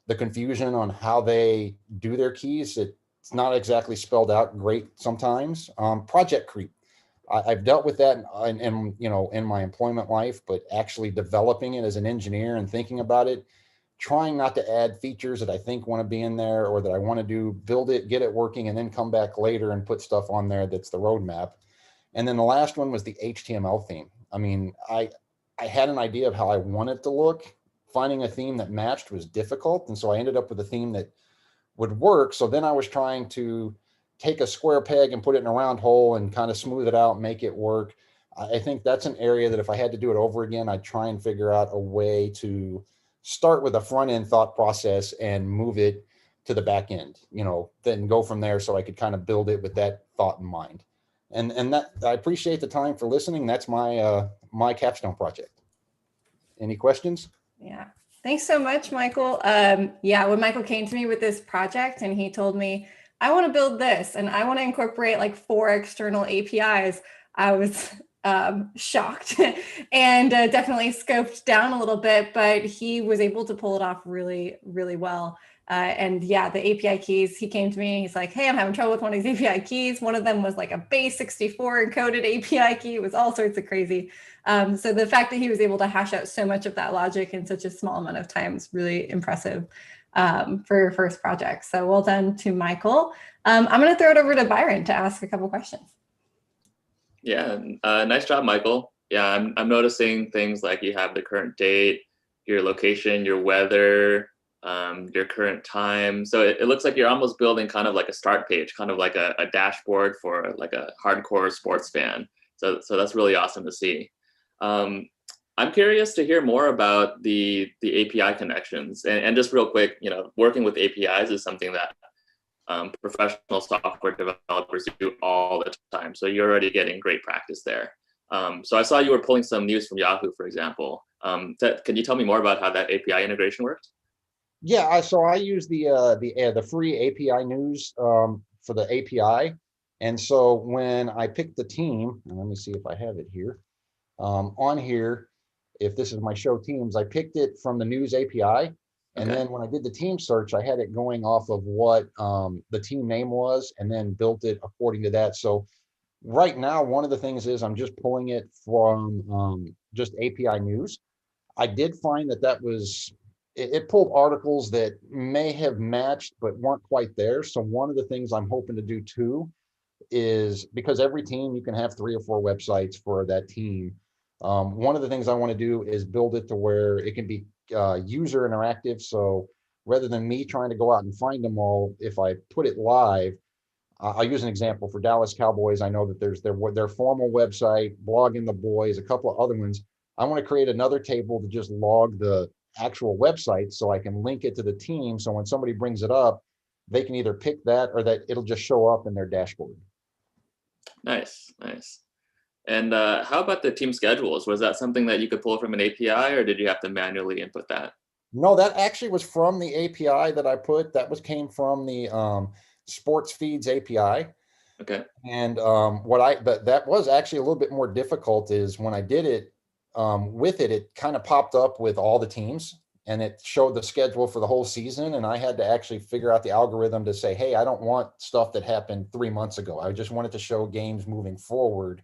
the confusion on how they do their keys. It's not exactly spelled out great sometimes. Project creep. I've dealt with that in you know, in my employment life, but actually developing it as an engineer and thinking about it, trying not to add features that I think want to be in there or that I want to do, build it, get it working, and then come back later and put stuff on there that's the roadmap. And then the last one was the HTML theme. I mean, I had an idea of how I wanted it to look. Finding a theme that matched was difficult. And so I ended up with a theme that would work. So then I was trying to take a square peg and put it in a round hole and kind of smooth it out, make it work. I think that's an area that if I had to do it over again, I'd try and figure out a way to start with a front end thought process and move it to the back end, you know, then go from there so I could kind of build it with that thought in mind. And that I appreciate the time for listening. That's my my capstone project. Any questions? Yeah. Thanks so much, Michael. Yeah, when Michael came to me with this project and he told me, I want to build this and I want to incorporate like 4 external APIs, I was shocked and definitely scoped down a little bit, but he was able to pull it off really, really well. And yeah, the API keys, he came to me and he's like, hey, I'm having trouble with one of these API keys. One of them was like a base 64 encoded API key. It was all sorts of crazy. So the fact that he was able to hash out so much of that logic in such a small amount of time is really impressive for your first project. So well done to Michael. I'm going to throw it over to Byron to ask a couple questions. Yeah, nice job, Michael. Yeah, I'm noticing things like you have the current date, your location, your weather, your current time. So it looks like you're almost building kind of like a start page, kind of like a dashboard for like a hardcore sports fan. So that's really awesome to see. I'm curious to hear more about the API connections. And just real quick, you know, working with APIs is something that professional software developers do all the time. So you're already getting great practice there. So I saw you were pulling some news from Yahoo, for example. Can you tell me more about how that API integration works? Yeah, so I use the free API news for the API. And so when I picked the team, and let me see if I have it here, on here, if this is my show teams, I picked it from the news API. And then when I did the team search, I had it going off of what the team name was and then built it according to that. So right now, one of the things is I'm just pulling it from just API news. I did find that was, it pulled articles that may have matched, but weren't quite there. So one of the things I'm hoping to do too is, because every team, you can have 3 or 4 websites for that team. One of the things I want to do is build it to where it can be user interactive. So rather than me trying to go out and find them all, if I put it live, I'll use an example for Dallas Cowboys. I know that there's their formal website, Blogging the Boys, a couple of other ones. I want to create another table to just log the actual website so I can link it to the team. So when somebody brings it up, they can either pick that or that it'll just show up in their dashboard. Nice, nice. And how about the team schedules? Was that something that you could pull from an API, or did you have to manually input that? No, that actually was from the API that I put. Came from the sports feeds API. Okay. And that was actually a little bit more difficult is when I did it with it, it kind of popped up with all the teams and it showed the schedule for the whole season. And I had to actually figure out the algorithm to say, hey, I don't want stuff that happened 3 months ago. I just wanted to show games moving forward.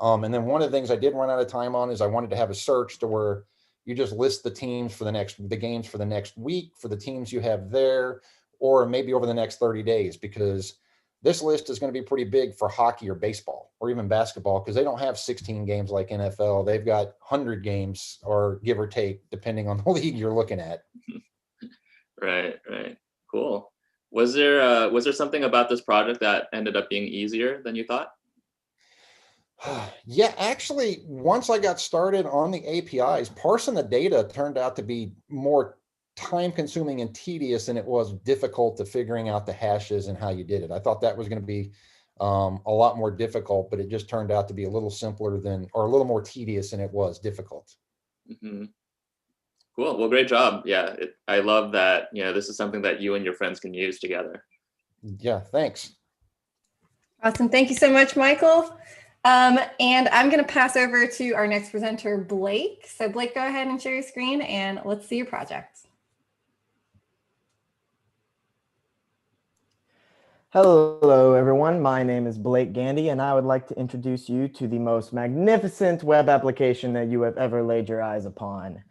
And then one of the things I did run out of time on is I wanted to have a search to where you just list the teams for the games for the next week for the teams you have there, or maybe over the next 30 days, because this list is going to be pretty big for hockey or baseball or even basketball, because they don't have 16 games like NFL. They've got 100 games, or give or take, depending on the league you're looking at. Right, right. Cool. Was there something about this project that ended up being easier than you thought? Yeah, actually, once I got started on the APIs, parsing the data turned out to be more time consuming and tedious than it was difficult to figuring out the hashes and how you did it. I thought that was going to be a lot more difficult, but it just turned out to be a little simpler or a little more tedious than it was difficult. Mm-hmm. Cool. Well, great job. Yeah, I love that. You know, this is something that you and your friends can use together. Yeah, thanks. Awesome. Thank you so much, Michael. And I'm going to pass over to our next presenter, Blake. So Blake, go ahead and share your screen and let's see your project. Hello, everyone. My name is Blake Gandy, and I would like to introduce you to the most magnificent web application that you have ever laid your eyes upon.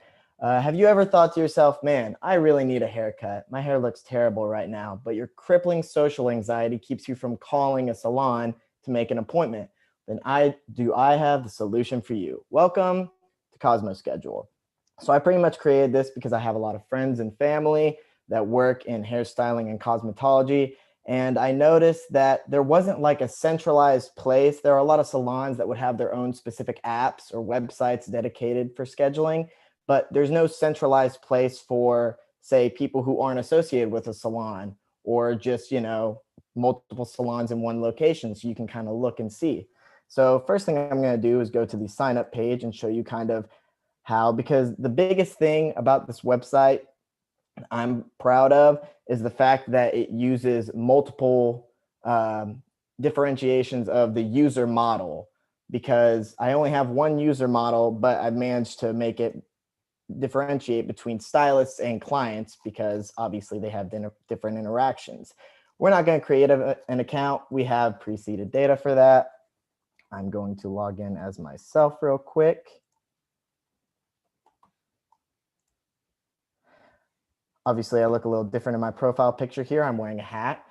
Have you ever thought to yourself, man, I really need a haircut. My hair looks terrible right now, but your crippling social anxiety keeps you from calling a salon to make an appointment. Then I have the solution for you. Welcome to Cosmo Schedule. So I pretty much created this because I have a lot of friends and family that work in hairstyling and cosmetology. And I noticed that there wasn't like a centralized place. There are a lot of salons that would have their own specific apps or websites dedicated for scheduling, but there's no centralized place for, say, people who aren't associated with a salon, or just, multiple salons in one location, so you can kind of look and see. So first thing I'm going to do is go to the sign up page and show you kind of how, because the biggest thing about this website I'm proud of is the fact that it uses multiple differentiations of the user model. because I only have one user model, but I've managed to make it differentiate between stylists and clients because obviously they have different interactions. We're not going to create an account. We have preceded data for that. I'm going to log in as myself real quick. Obviously, I look a little different in my profile picture here. I'm wearing a hat.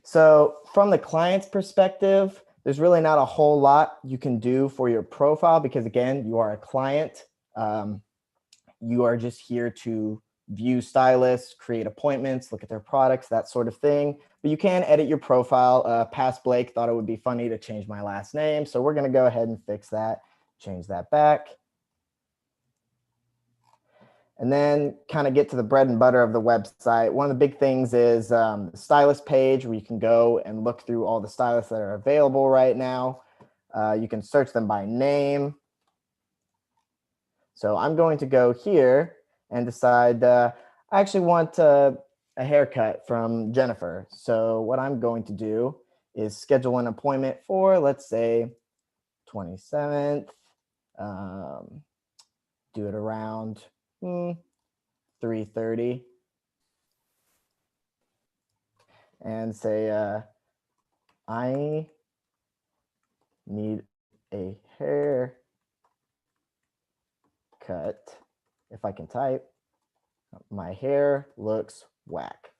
So from the client's perspective, there's really not a whole lot you can do for your profile because, again, you are a client. You are just here to view stylists, create appointments, look at their products, that sort of thing. But you can edit your profile. Past Blake thought it would be funny to change my last name. So we're going to go ahead and fix that, change that back. And then kind of get to the bread and butter of the website. One of the big things is the stylist page where you can go and look through all the stylists that are available right now. You can search them by name. So I'm going to go here and decide I actually want a haircut from Jennifer. So what I'm going to do is schedule an appointment for, let's say, 27th. Do it around 3:30 and say, I need a haircut. If I can type, my hair looks whack.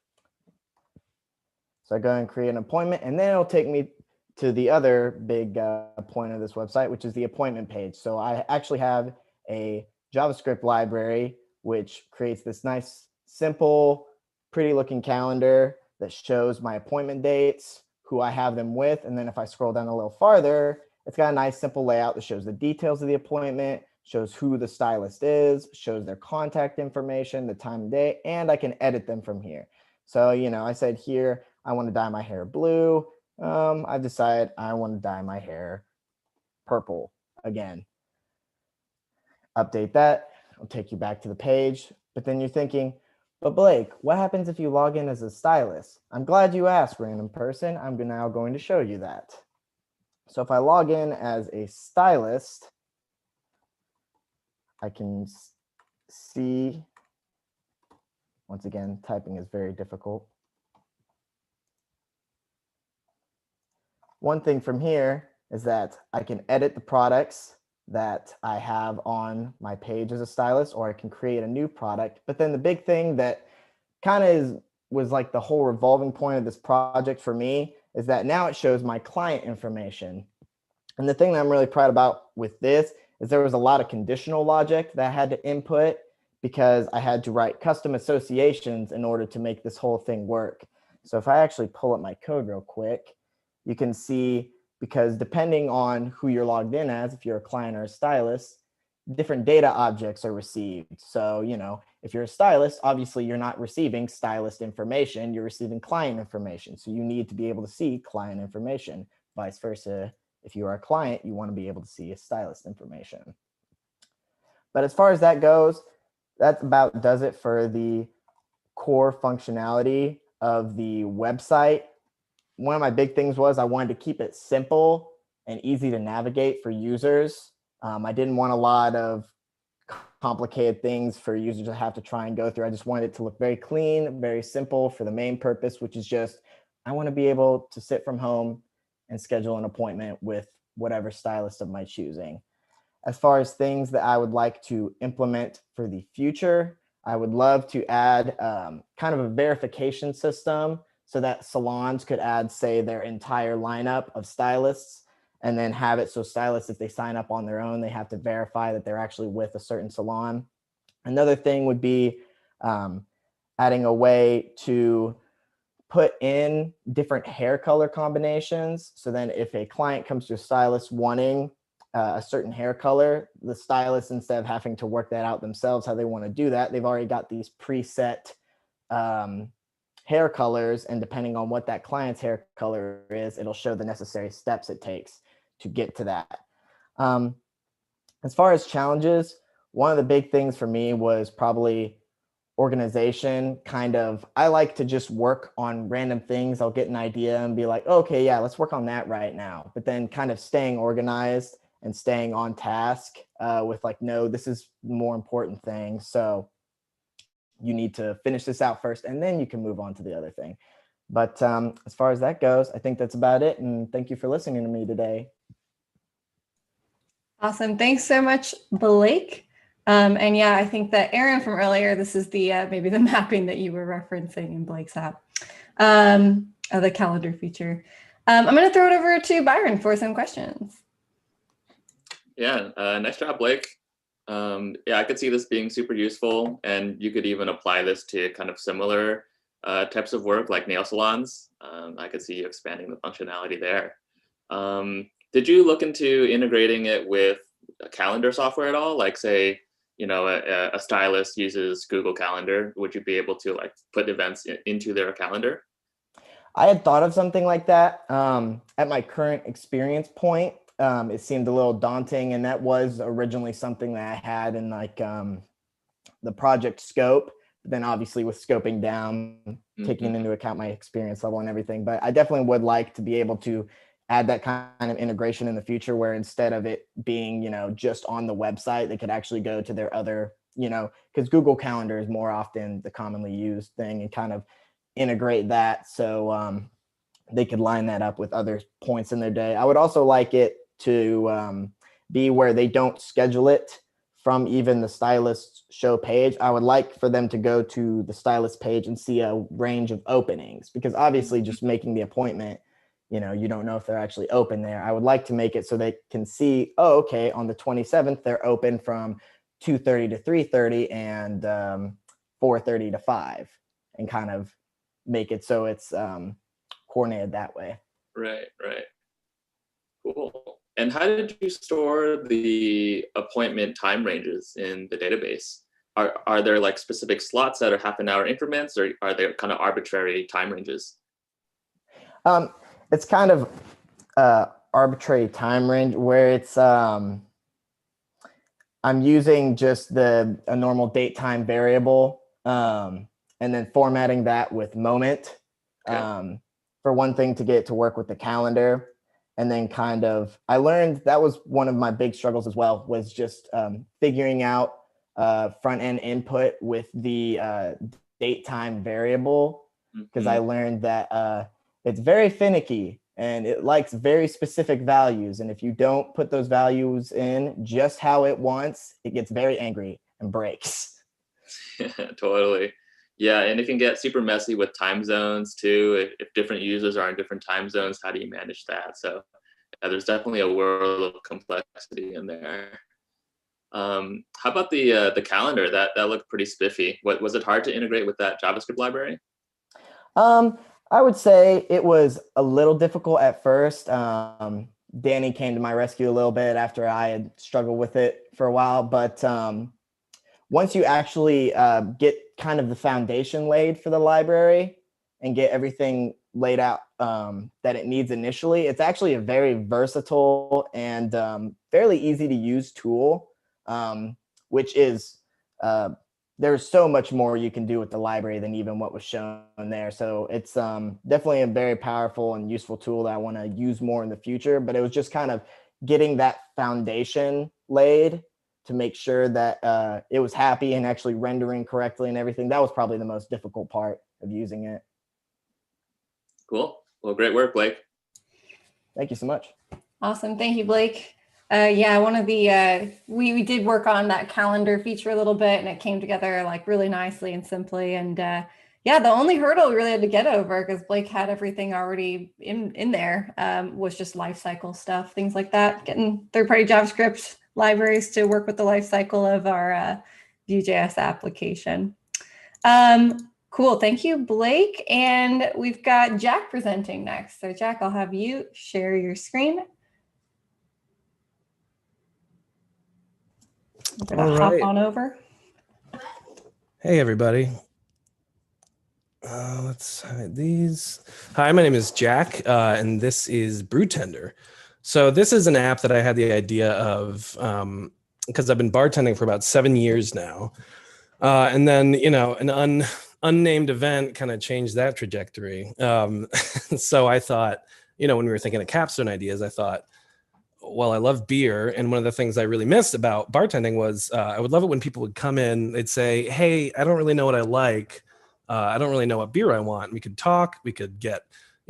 So I go and create an appointment, and then it'll take me to the other big point of this website, which is the appointment page. So I actually have a JavaScript library, which creates this nice, simple, pretty looking calendar that shows my appointment dates, who I have them with. And then if I scroll down a little farther, it's got a nice, simple layout that shows the details of the appointment, shows who the stylist is, shows their contact information, the time and day, and I can edit them from here. So, I said here, I want to dye my hair blue. I've decided I want to dye my hair purple again. Update that. I'll take you back to the page. But then you're thinking, but Blake, what happens if you log in as a stylist? I'm glad you asked, random person. I'm now going to show you that. So if I log in as a stylist, I can see, once again, typing is very difficult. One thing from here is that I can edit the products that I have on my page as a stylist, or I can create a new product. But then the big thing that kind of was like the whole revolving point of this project for me is that now it shows my client information. And the thing that I'm really proud about with this is there was a lot of conditional logic that I had to input because I had to write custom associations in order to make this whole thing work. So if I actually pull up my code real quick, you can see, because depending on who you're logged in as, if you're a client or a stylist, different data objects are received. So, if you're a stylist, obviously you're not receiving stylist information, you're receiving client information. So you need to be able to see client information. Vice versa, if you are a client, you want to be able to see a stylist information. But as far as that goes, that about does it for the core functionality of the website. One of my big things was I wanted to keep it simple and easy to navigate for users. I didn't want a lot of complicated things for users to have to try and go through. I just wanted it to look very clean, very simple for the main purpose, which is just, I want to be able to sit from home and schedule an appointment with whatever stylist of my choosing. As far as things that I would like to implement for the future, I would love to add kind of a verification system so that salons could add, say, their entire lineup of stylists and then have it so stylists, if they sign up on their own, they have to verify that they're actually with a certain salon. Another thing would be adding a way to put in different hair color combinations. So then if a client comes to a stylist wanting a certain hair color, the stylist, instead of having to work that out themselves, how they want to do that, they've already got these preset hair colors, and depending on what that client's hair color is, it'll show the necessary steps it takes to get to that. As far as challenges, one of the big things for me was probably organization kind of, I like to just work on random things. I'll get an idea and be like, okay, yeah, let's work on that right now. But then kind of staying organized and staying on task with like, no, this is more important thing. So you need to finish this out first and then you can move on to the other thing. But as far as that goes, I think that's about it. And thank you for listening to me today. Awesome. Thanks so much, Blake. And yeah, I think that Aaron from earlier, this is the maybe the mapping that you were referencing in Blake's app, of the calendar feature. I'm going to throw it over to Byron for some questions. Yeah, nice job, Blake. Yeah, I could see this being super useful, and you could even apply this to kind of similar types of work like nail salons. I could see you expanding the functionality there. Did you look into integrating it with a calendar software at all? Like say, a stylist uses Google Calendar. Would you be able to like put events into their calendar? I had thought of something like that. At my current experience point, it seemed a little daunting, and that was originally something that I had in like the project scope. But then obviously with scoping down, taking into account my experience level and everything. But I definitely would like to be able to add that kind of integration in the future, where instead of it being, just on the website, they could actually go to their other, because Google Calendar is more often the commonly used thing, and kind of integrate that so they could line that up with other points in their day. I would also like it to be where they don't schedule it from even the Stylist show page. I would like for them to go to the Stylist page and see a range of openings, because obviously just making the appointment, you don't know if they're actually open there. I would like to make it so they can see, oh, okay, on the 27th, they're open from 2:30 to 3:30 and 4:30 to 5, and kind of make it so it's coordinated that way. Right. Cool. And how did you store the appointment time ranges in the database? Are there like specific slots that are half-an-hour increments, or are there kind of arbitrary time ranges? It's kind of arbitrary time range where it's I'm using just a normal date time variable, and then formatting that with moment, for one thing, to get it to work with the calendar. And then kind of, I learned that was one of my big struggles as well, was just figuring out front end input with the date time variable, because I learned that it's very finicky and it likes very specific values. And if you don't put those values in just how it wants, it gets very angry and breaks. Totally. Yeah, and it can get super messy with time zones too. If different users are in different time zones, how do you manage that? So yeah, there's definitely a world of complexity in there. How about the calendar? That looked pretty spiffy. Was it hard to integrate with that JavaScript library? I would say it was a little difficult at first. Danny came to my rescue a little bit after I had struggled with it for a while. But once you actually get kind of the foundation laid for the library and get everything laid out that it needs initially, it's actually a very versatile and fairly easy to use tool, which is there's so much more you can do with the library than even what was shown there. So it's definitely a very powerful and useful tool that I want to use more in the future. But it was just kind of getting that foundation laid to make sure that it was happy and actually rendering correctly and everything. That was probably the most difficult part of using it. Cool. Well, great work, Blake. Thank you so much. Awesome. Thank you, Blake. Yeah, one of the, we did work on that calendar feature a little bit, and it came together like really nicely and simply. And yeah, the only hurdle we really had to get over, because Blake had everything already in there, was just lifecycle stuff, things like that, getting third-party JavaScript libraries to work with the lifecycle of our Vue.js application. Cool. Thank you, Blake. And we've got Jack presenting next. So Jack, I'll have you share your screen. I'm gonna hop on over. Hey, everybody. Let's hide these. Hi, my name is Jack, and this is Brewtender. So this is an app that I had the idea of because I've been bartending for about 7 years now. And then, an unnamed event kind of changed that trajectory. So I thought, when we were thinking of capstone ideas, I thought, well, I love beer. And one of the things I really missed about bartending was I would love it when people would come in, they'd say, hey, I don't really know what I like. I don't really know what beer I want. And we could talk, we could get,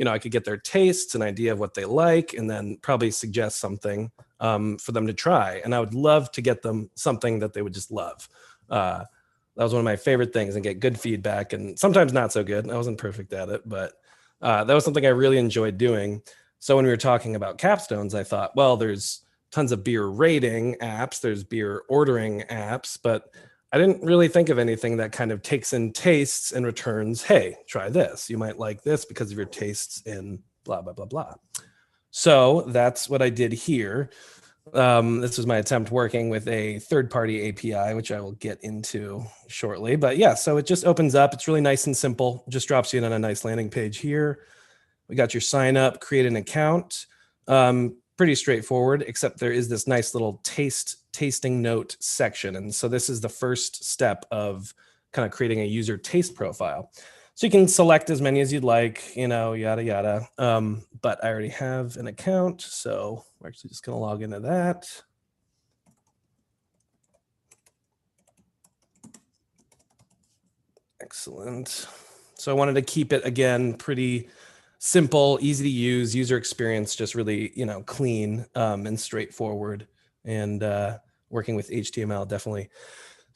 I could get their tastes, an idea of what they like, and then probably suggest something for them to try. And I would love to get them something that they would just love. That was one of my favorite things, and get good feedback, and sometimes not so good. I wasn't perfect at it, but that was something I really enjoyed doing. So when we were talking about capstones, I thought, well, there's tons of beer rating apps, there's beer ordering apps, but I didn't really think of anything that kind of takes in tastes and returns, hey, try this. You might like this because of your tastes in blah, blah, blah, blah. So that's what I did here. This was my attempt working with a third-party API, which I will get into shortly. But yeah, so it just opens up. It's really nice and simple. Just drops you in on a nice landing page here. We got your sign up, create an account. Pretty straightforward, except there is this nice little tasting note section. And so this is the first step of kind of creating a user taste profile. So you can select as many as you'd like, yada, yada. But I already have an account, so we're actually just gonna log into that. Excellent. So I wanted to keep it, again, pretty simple, easy to use, user experience, just really, clean and straightforward. And working with HTML definitely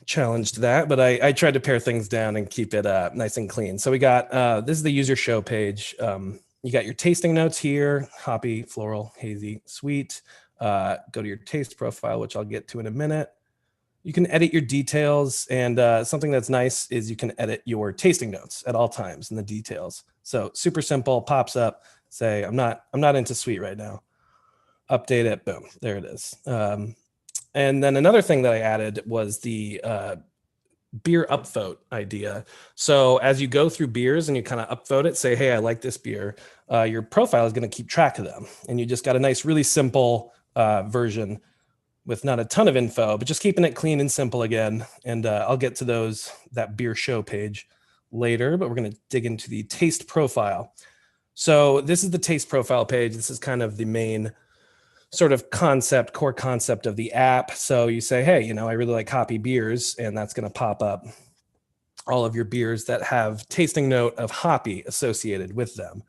challenged that, but I tried to pare things down and keep it nice and clean. So we got, this is the user show page. You got your tasting notes here, hoppy, floral, hazy, sweet. Go to your taste profile, which I'll get to in a minute. You can edit your details, and something that's nice is you can edit your tasting notes at all times in the details. So super simple, pops up, say, I'm not into sweet right now. Update it, boom, there it is. And then another thing that I added was the beer upvote idea. So as you go through beers and you kind of upvote it, say, hey, I like this beer, your profile is going to keep track of them. And you just got a nice, really simple version with not a ton of info, but just keeping it clean and simple again. And I'll get to that beer show page later, but we're going to dig into the taste profile. So this is the taste profile page. This is kind of the main sort of core concept of the app. So you say, hey, I really like hoppy beers, and that's going to pop up all of your beers that have tasting note of hoppy associated with them.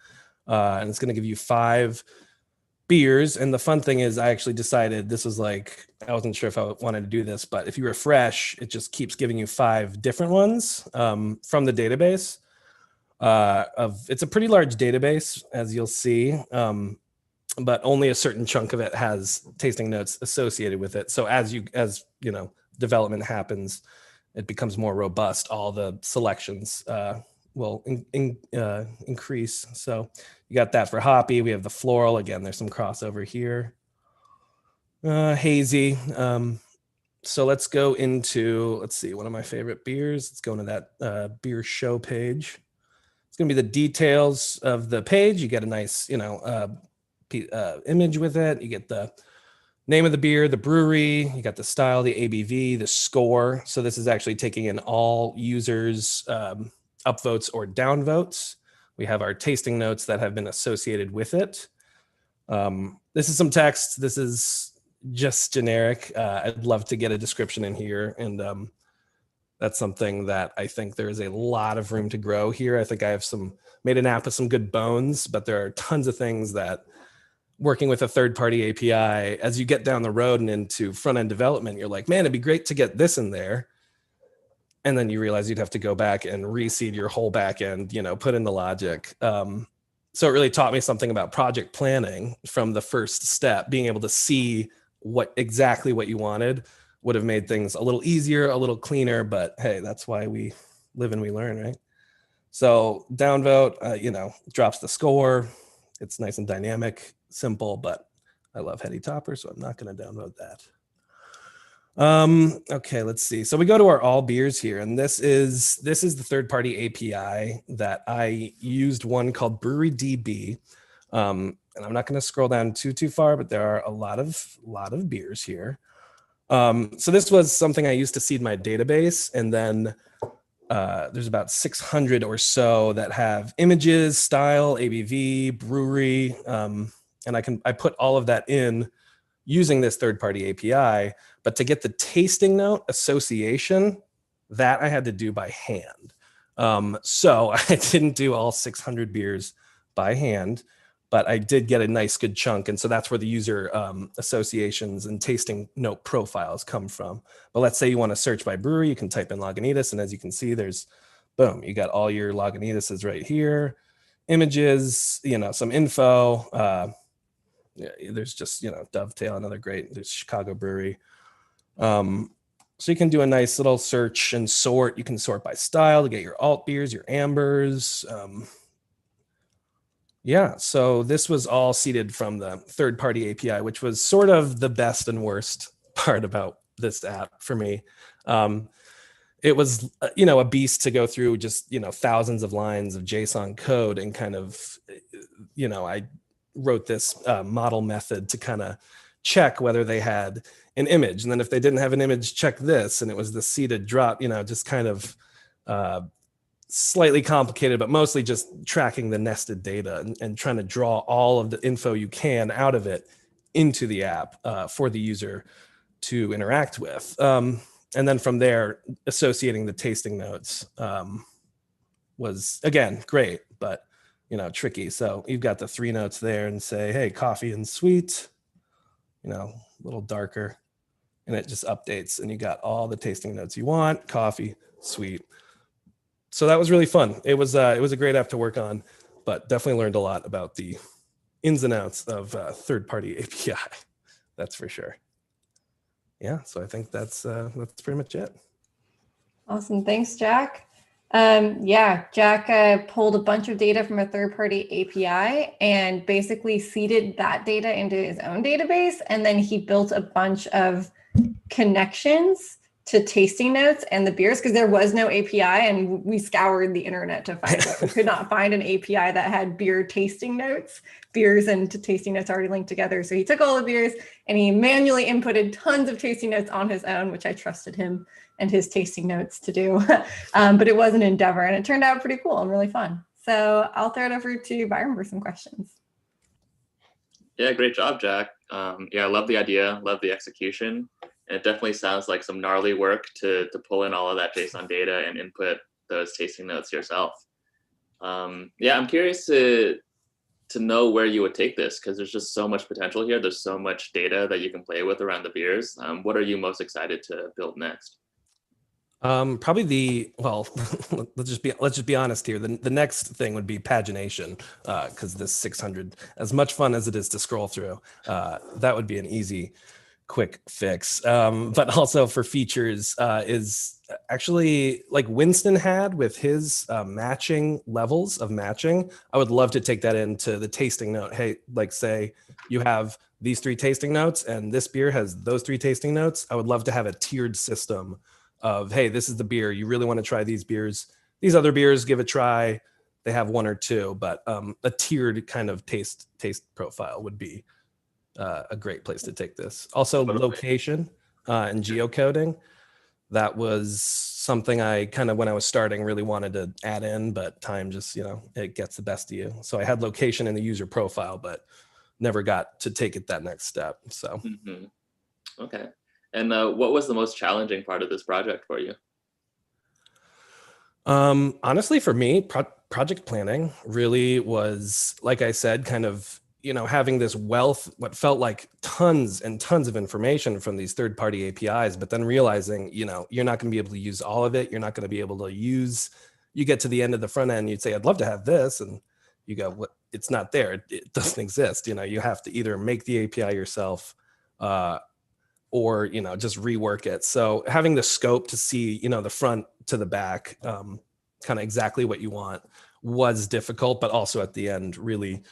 And it's going to give you 5 beers. And the fun thing is, I actually decided this was I wasn't sure if I wanted to do this, but if you refresh, it just keeps giving you 5 different ones from the database. It's a pretty large database, as you'll see. But only a certain chunk of it has tasting notes associated with it. So as development happens, it becomes more robust. All the selections will increase. So you got that for hoppy. We have the floral. Again, there's some crossover here. Hazy. So let's go into, let's see, one of my favorite beers. Let's go into that beer show page. It's going to be the details of the page. You get a nice, image with it. You get the name of the beer, the brewery, you got the style, the ABV, the score. So this is actually taking in all users' upvotes or downvotes. We have our tasting notes that have been associated with it. This is some text. This is just generic. I'd love to get a description in here. And that's something that I think there is a lot of room to grow here. I think I have made an app with some good bones, but there are tons of things that working with a third-party API, as you get down the road and into front-end development, you're like, man, it'd be great to get this in there. And then you realize you'd have to go back and reseed your whole backend, put in the logic. So it really taught me something about project planning from the first step. Being able to see exactly what you wanted would have made things a little easier, a little cleaner, but hey, that's why we live and we learn, right? So downvote, drops the score. It's nice and dynamic, simple, but I love heady topper, so I'm not going to download that. Okay, let's see. So we go to our all beers here, and this is the third-party API that I used, one called Brewerydb. And I'm not going to scroll down too far, but there are a lot of beers here. So this was something I used to seed my database, and then there's about 600 or so that have images, style, ABV, brewery, and I put all of that in using this third-party API. But to get the tasting note association, that I had to do by hand. So I didn't do all 600 beers by hand, but I did get a nice good chunk. And so that's where the user associations and tasting note profiles come from. But let's say you want to search by brewery, you can type in Lagunitas. And as you can see, there's, boom, you got all your Lagunitases right here, images, some info. Yeah, there's just, Dovetail, another great, there's Chicago Brewery. So you can do a nice little search and sort. You can sort by style to get your alt beers, your ambers. Yeah, so this was all seeded from the third-party API, which was sort of the best and worst part about this app for me. It was, a beast to go through just, thousands of lines of JSON code and kind of, I wrote this model method to kind of check whether they had an image. And then if they didn't have an image, check this. And it was the seeded drop, just kind of slightly complicated, but mostly just tracking the nested data and trying to draw all of the info you can out of it into the app for the user to interact with. And then from there, associating the tasting notes was, again, great, but tricky. So you've got the 3 notes there and say, hey, coffee and sweet, a little darker, and it just updates and you got all the tasting notes you want, coffee, sweet. So that was really fun. It was a great app to work on, but definitely learned a lot about the ins and outs of third-party API. That's for sure. Yeah, so I think that's pretty much it. Awesome, thanks, Jack. Jack pulled a bunch of data from a third-party API and basically seeded that data into his own database, and then he built a bunch of connections to tasting notes and the beers, because there was no API and we scoured the internet to find it. We could not find an API that had beer tasting notes. Beers and tasting notes already linked together. So he took all the beers and he manually inputted tons of tasting notes on his own, which I trusted him and his tasting notes to do. But it was an endeavor and it turned out pretty cool and really fun. So I'll throw it over to Byron for some questions. Yeah, great job, Jack. I love the idea, love the execution. And it definitely sounds like some gnarly work to pull in all of that JSON data and input those tasting notes yourself. I'm curious to know where you would take this, because there's just so much potential here. There's so much data that you can play with around the beers. What are you most excited to build next? Probably let's just be honest here. The next thing would be pagination, because this 600, as much fun as it is to scroll through, that would be an easy, quick fix. But also for features is actually like Winston had with his matching levels of matching. I would love to take that into the tasting note. Hey, like say you have these 3 tasting notes and this beer has those 3 tasting notes. I would love to have a tiered system of, hey, this is the beer. You really want to try these beers. These other beers, give a try. They have 1 or 2, but a tiered kind of taste profile would be a great place to take this. Also location and geocoding. That was something I kind of, when I was starting, really wanted to add in, but time just, it gets the best of you. So I had location in the user profile, but never got to take it that next step. So. Mm-hmm. Okay. And what was the most challenging part of this project for you? Honestly, for me, project planning really was, like I said, kind of, having this wealth, what felt like tons and tons of information from these third-party APIs, but then realizing, you're not going to be able to use all of it. You're not going to be able to use, you get to the end of the front end, you'd say, I'd love to have this. And you go, what? It's not there. It doesn't exist. You have to either make the API yourself, or, just rework it. So having the scope to see, the front to the back, kind of exactly what you want was difficult, but also at the end, really,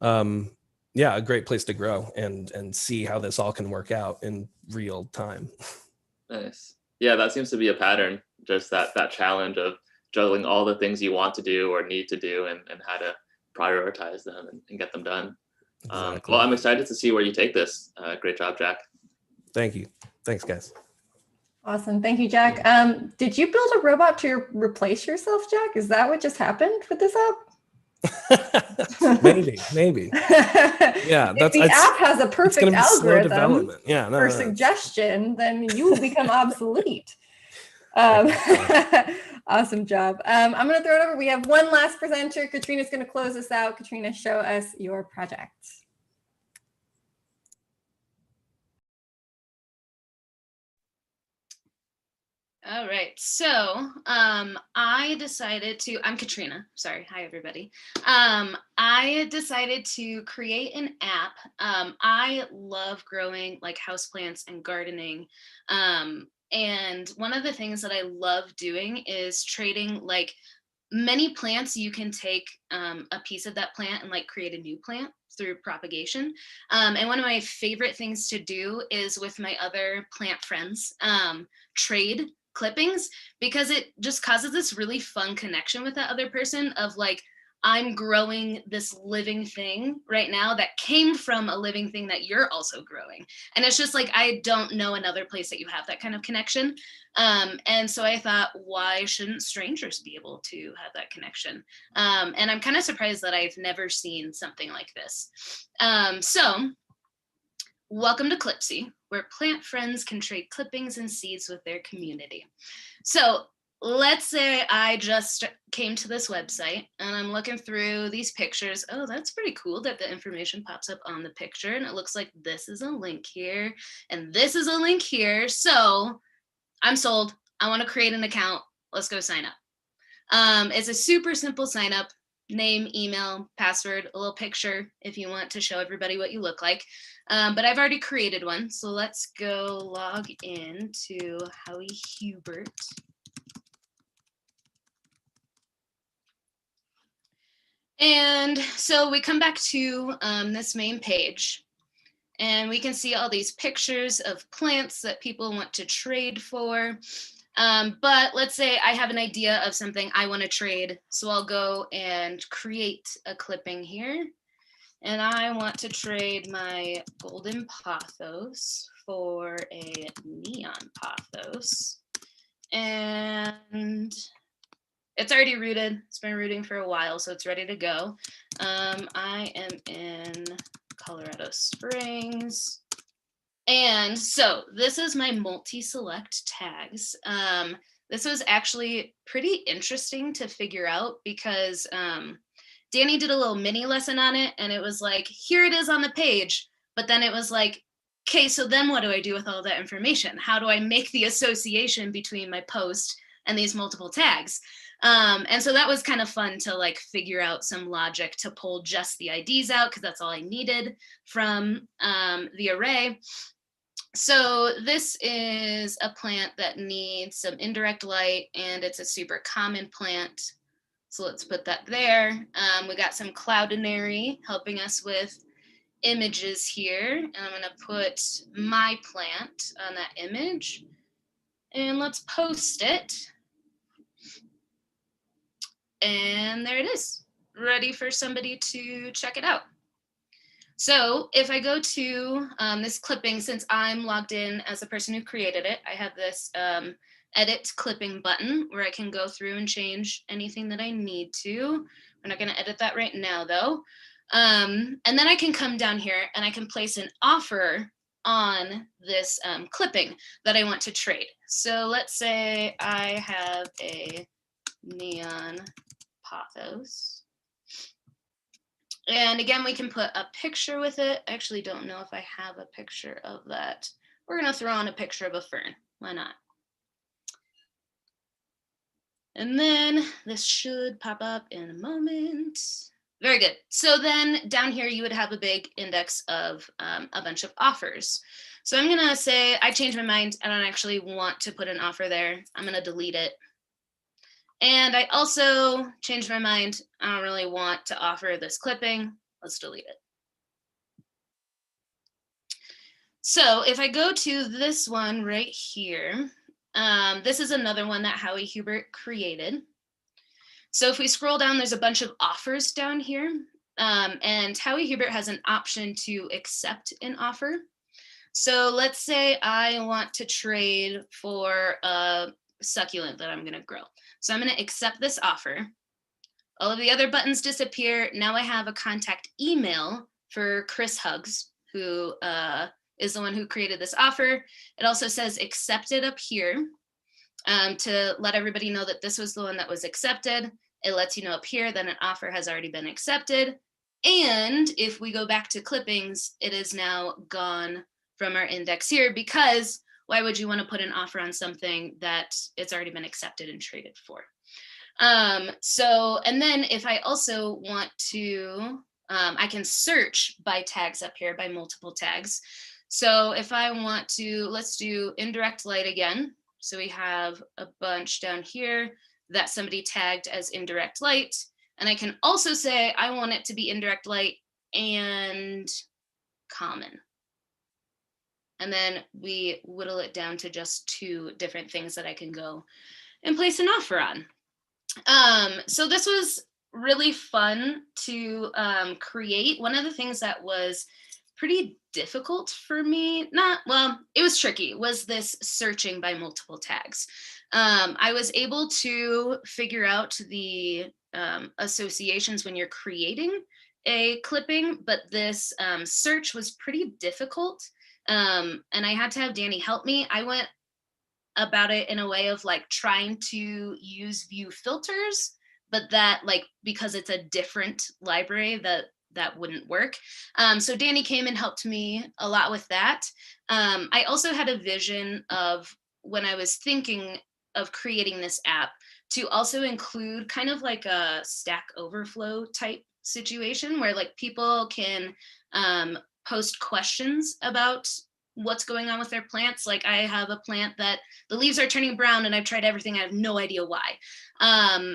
a great place to grow and see how this all can work out in real time. Nice. Yeah, that seems to be a pattern, just that challenge of juggling all the things you want to do or need to do and how to prioritize them and get them done. Exactly. Well, I'm excited to see where you take this. Great job, Jack. Thank you. Thanks, guys. Awesome. Thank you, Jack. Did you build a robot to replace yourself, Jack? Is that what just happened with this app? maybe. Yeah, if the app has a perfect algorithm for no. suggestion, then you will become obsolete. Awesome job. I'm going to throw it over. We have one last presenter. Katrina's going to close us out. Katrina, show us your project. All right, so I decided to, I'm Katrina, sorry, hi everybody. I decided to create an app. I love growing like houseplants and gardening. And one of the things that I love doing is trading like many plants. You can take a piece of that plant and like create a new plant through propagation. And one of my favorite things to do is with my other plant friends, trade clippings, because it just causes this really fun connection with that other person of like, I'm growing this living thing right now that came from a living thing that you're also growing. And it's just like, I don't know another place that you have that kind of connection. And so I thought, why shouldn't strangers be able to have that connection? And I'm kind of surprised that I've never seen something like this. So welcome to Clipsy, where plant friends can trade clippings and seeds with their community. So let's say I just came to this website and I'm looking through these pictures. Oh, that's pretty cool that the information pops up on the picture. And it looks like this is a link here and this is a link here. So I'm sold. I want to create an account. Let's go sign up. It's a super simple sign up. Name, email, password, a little picture if you want to show everybody what you look like. But I've already created one. So let's go log in to Howie Hubert. And so we come back to this main page and we can see all these pictures of plants that people want to trade for. But let's say I have an idea of something I want to trade. So I'll go and create a clipping here. And I want to trade my golden pothos for a neon pothos. And it's already rooted. It's been rooting for a while, so it's ready to go. I am in Colorado Springs. And so this is my multi-select tags. This was actually pretty interesting to figure out because Danny did a little mini lesson on it and it was like, here it is on the page. But then it was like, okay, so then what do I do with all that information? How do I make the association between my post and these multiple tags? And so that was kind of fun to like figure out some logic to pull just the IDs out because that's all I needed from the array. So this is a plant that needs some indirect light and it's a super common plant. So let's put that there. We got some cloudinary helping us with images here. And I'm gonna put my plant on that image and let's post it. And there it is, ready for somebody to check it out. So if I go to this clipping, since I'm logged in as the person who created it, I have this edit clipping button where I can go through and change anything that I need to. We're not going to edit that right now though. And then I can come down here and I can place an offer on this clipping that I want to trade. So let's say I have a neon pothos. And again, we can put a picture with it. I actually don't know if I have a picture of that. We're going to throw on a picture of a fern. Why not? And then this should pop up in a moment. Very good. So then down here, you would have a big index of a bunch of offers. So I'm going to say I changed my mind. I don't actually want to put an offer there. I'm going to delete it. And I also changed my mind. I don't really want to offer this clipping. Let's delete it. So if I go to this one right here, this is another one that Howie Hubert created. So if we scroll down, there's a bunch of offers down here. And Howie Hubert has an option to accept an offer. So let's say I want to trade for a succulent that I'm gonna grow. So I'm gonna accept this offer. All of the other buttons disappear. Now I have a contact email for Chris Huggs, who is the one who created this offer. It also says accepted up here to let everybody know that this was the one that was accepted. It lets you know up here that an offer has already been accepted. And if we go back to clippings, it is now gone from our index here, because why would you want to put an offer on something that it's already been accepted and traded for? And then if I also want to, I can search by tags up here, by multiple tags. So if I want to, let's do indirect light again. So we have a bunch down here that somebody tagged as indirect light. And I can also say, I want it to be indirect light and common. And then we whittle it down to just 2 different things that I can go and place an offer on. So this was really fun to create. One of the things that was pretty difficult for me, it was tricky, was this searching by multiple tags. I was able to figure out the associations when you're creating a clipping, but this search was pretty difficult. And I had to have Danny help me. I went about it in a way of like trying to use view filters, but that because it's a different library, that wouldn't work. So Danny came and helped me a lot with that. I also had a vision of, when I was thinking of creating this app, to also include kind of like a Stack Overflow type situation where people can post questions about what's going on with their plants. Like I have a plant that the leaves are turning brown and I've tried everything. I have no idea why.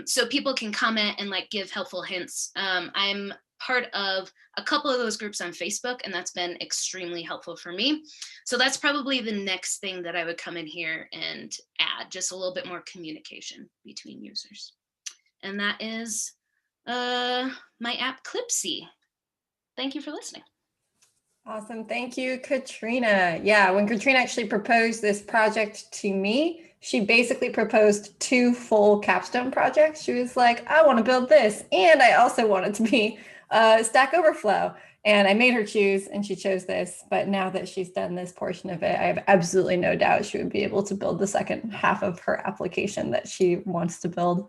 So people can comment and give helpful hints. I'm part of a couple of those groups on Facebook, and that's been extremely helpful for me. So that's probably the next thing that I would come in here and add, just a little bit more communication between users. And that is my app Clipsy. Thank you for listening. Awesome. Thank you, Katrina. Yeah, when Katrina actually proposed this project to me, she basically proposed 2 full capstone projects. She was like, I want to build this, and I also want it to be Stack Overflow. And I made her choose, and she chose this. But now that she's done this portion of it, I have absolutely no doubt she would be able to build the second half of her application that she wants to build.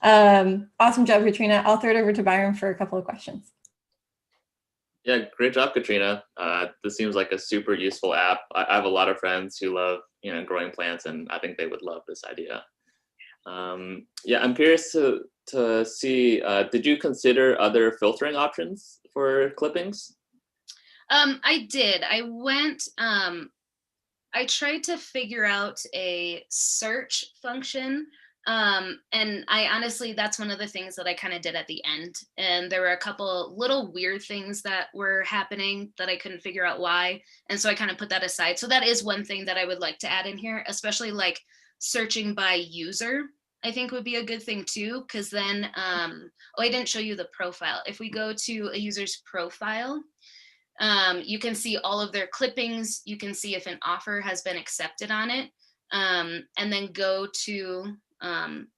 Awesome job, Katrina. I'll throw it over to Byron for a couple of questions. Yeah, great job, Katrina. This seems like a super useful app. I have a lot of friends who love, growing plants, and I think they would love this idea. Yeah, I'm curious to see, did you consider other filtering options for clippings? I did. I tried to figure out a search function. And I honestly, that's one of the things that I kind of did at the end. And there were a couple little weird things that were happening that I couldn't figure out why. And so I kind of put that aside. So that is one thing that I would like to add in here, especially searching by user, I think would be a good thing too. Cause then, I didn't show you the profile. If we go to a user's profile, you can see all of their clippings. You can see if an offer has been accepted on it, and then go to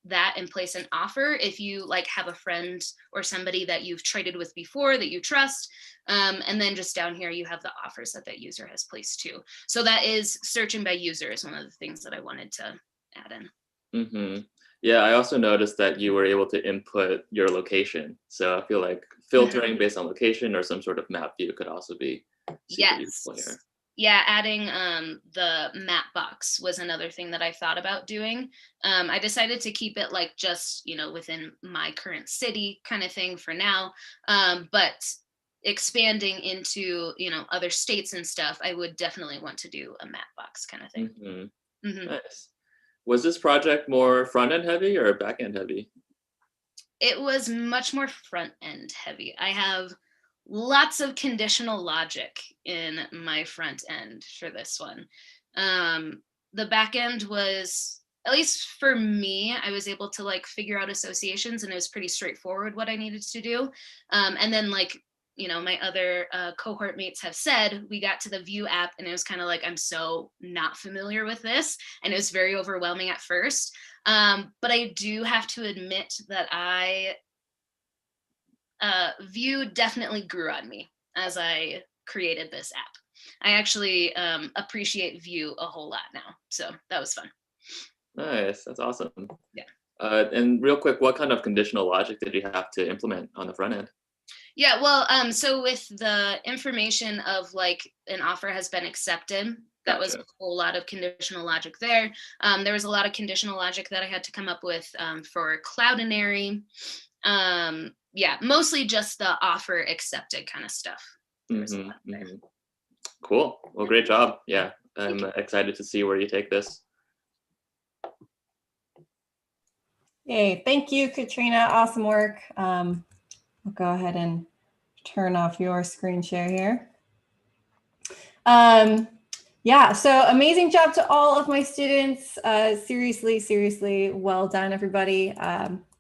that and place an offer if you have a friend or somebody that you've traded with before that you trust, and then just down here you have the offers that user has placed too. So that is searching by user is one of the things that I wanted to add in. Mm-hmm. Yeah, I also noticed that you were able to input your location. So I feel like filtering based on location or some sort of map view could also be super useful here. Yeah, adding the map box was another thing that I thought about doing. I decided to keep it just, within my current city kind of thing for now. But expanding into, other states and stuff, I would definitely want to do a map box kind of thing. Mm-hmm. Mm-hmm. Nice. Was this project more front-end heavy or back-end heavy? It was much more front-end heavy. I have lots of conditional logic in my front end for this one. The back end was, at least for me, I was able to figure out associations, and it was pretty straightforward what I needed to do. And then my other cohort mates have said, we got to the View app and it was kind of like, I'm so not familiar with this. And it was very overwhelming at first. But I do have to admit that View definitely grew on me as I created this app. I actually appreciate View a whole lot now. So that was fun. Nice, that's awesome. Yeah. And real quick, what kind of conditional logic did you have to implement on the front end? Yeah, well, so with the information of like an offer has been accepted, that was a whole lot of conditional logic there. There was a lot of conditional logic that I had to come up with for Cloudinary. Yeah, mostly just the offer accepted kind of stuff. Cool. Well, great job. Yeah, I'm excited to see where you take this. Yay, thank you, Katrina. Awesome work. I'll go ahead and turn off your screen share here. Yeah, so amazing job to all of my students. Seriously, well done, everybody.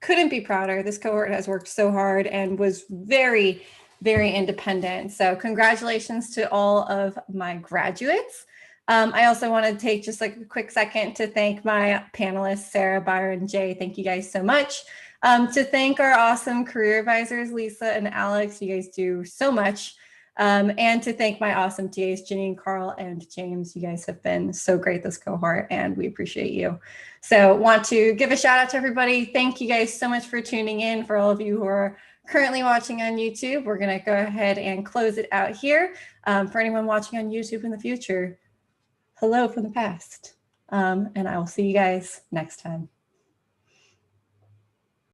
Couldn't be prouder. This cohort has worked so hard and was very, very independent. So congratulations to all of my graduates. I also want to take just like a quick second to thank my panelists, Sarah, Byron, Jay. Thank you guys so much. To thank our awesome career advisors, Lisa and Alex. You guys do so much. And to thank my awesome TAs, Janine, Carl, and James. You guys have been so great this cohort, and we appreciate you. So want to give a shout out to everybody. Thank you guys so much for tuning in. For all of you who are currently watching on YouTube, we're going to go ahead and close it out here. For anyone watching on YouTube in the future, hello from the past. And I will see you guys next time.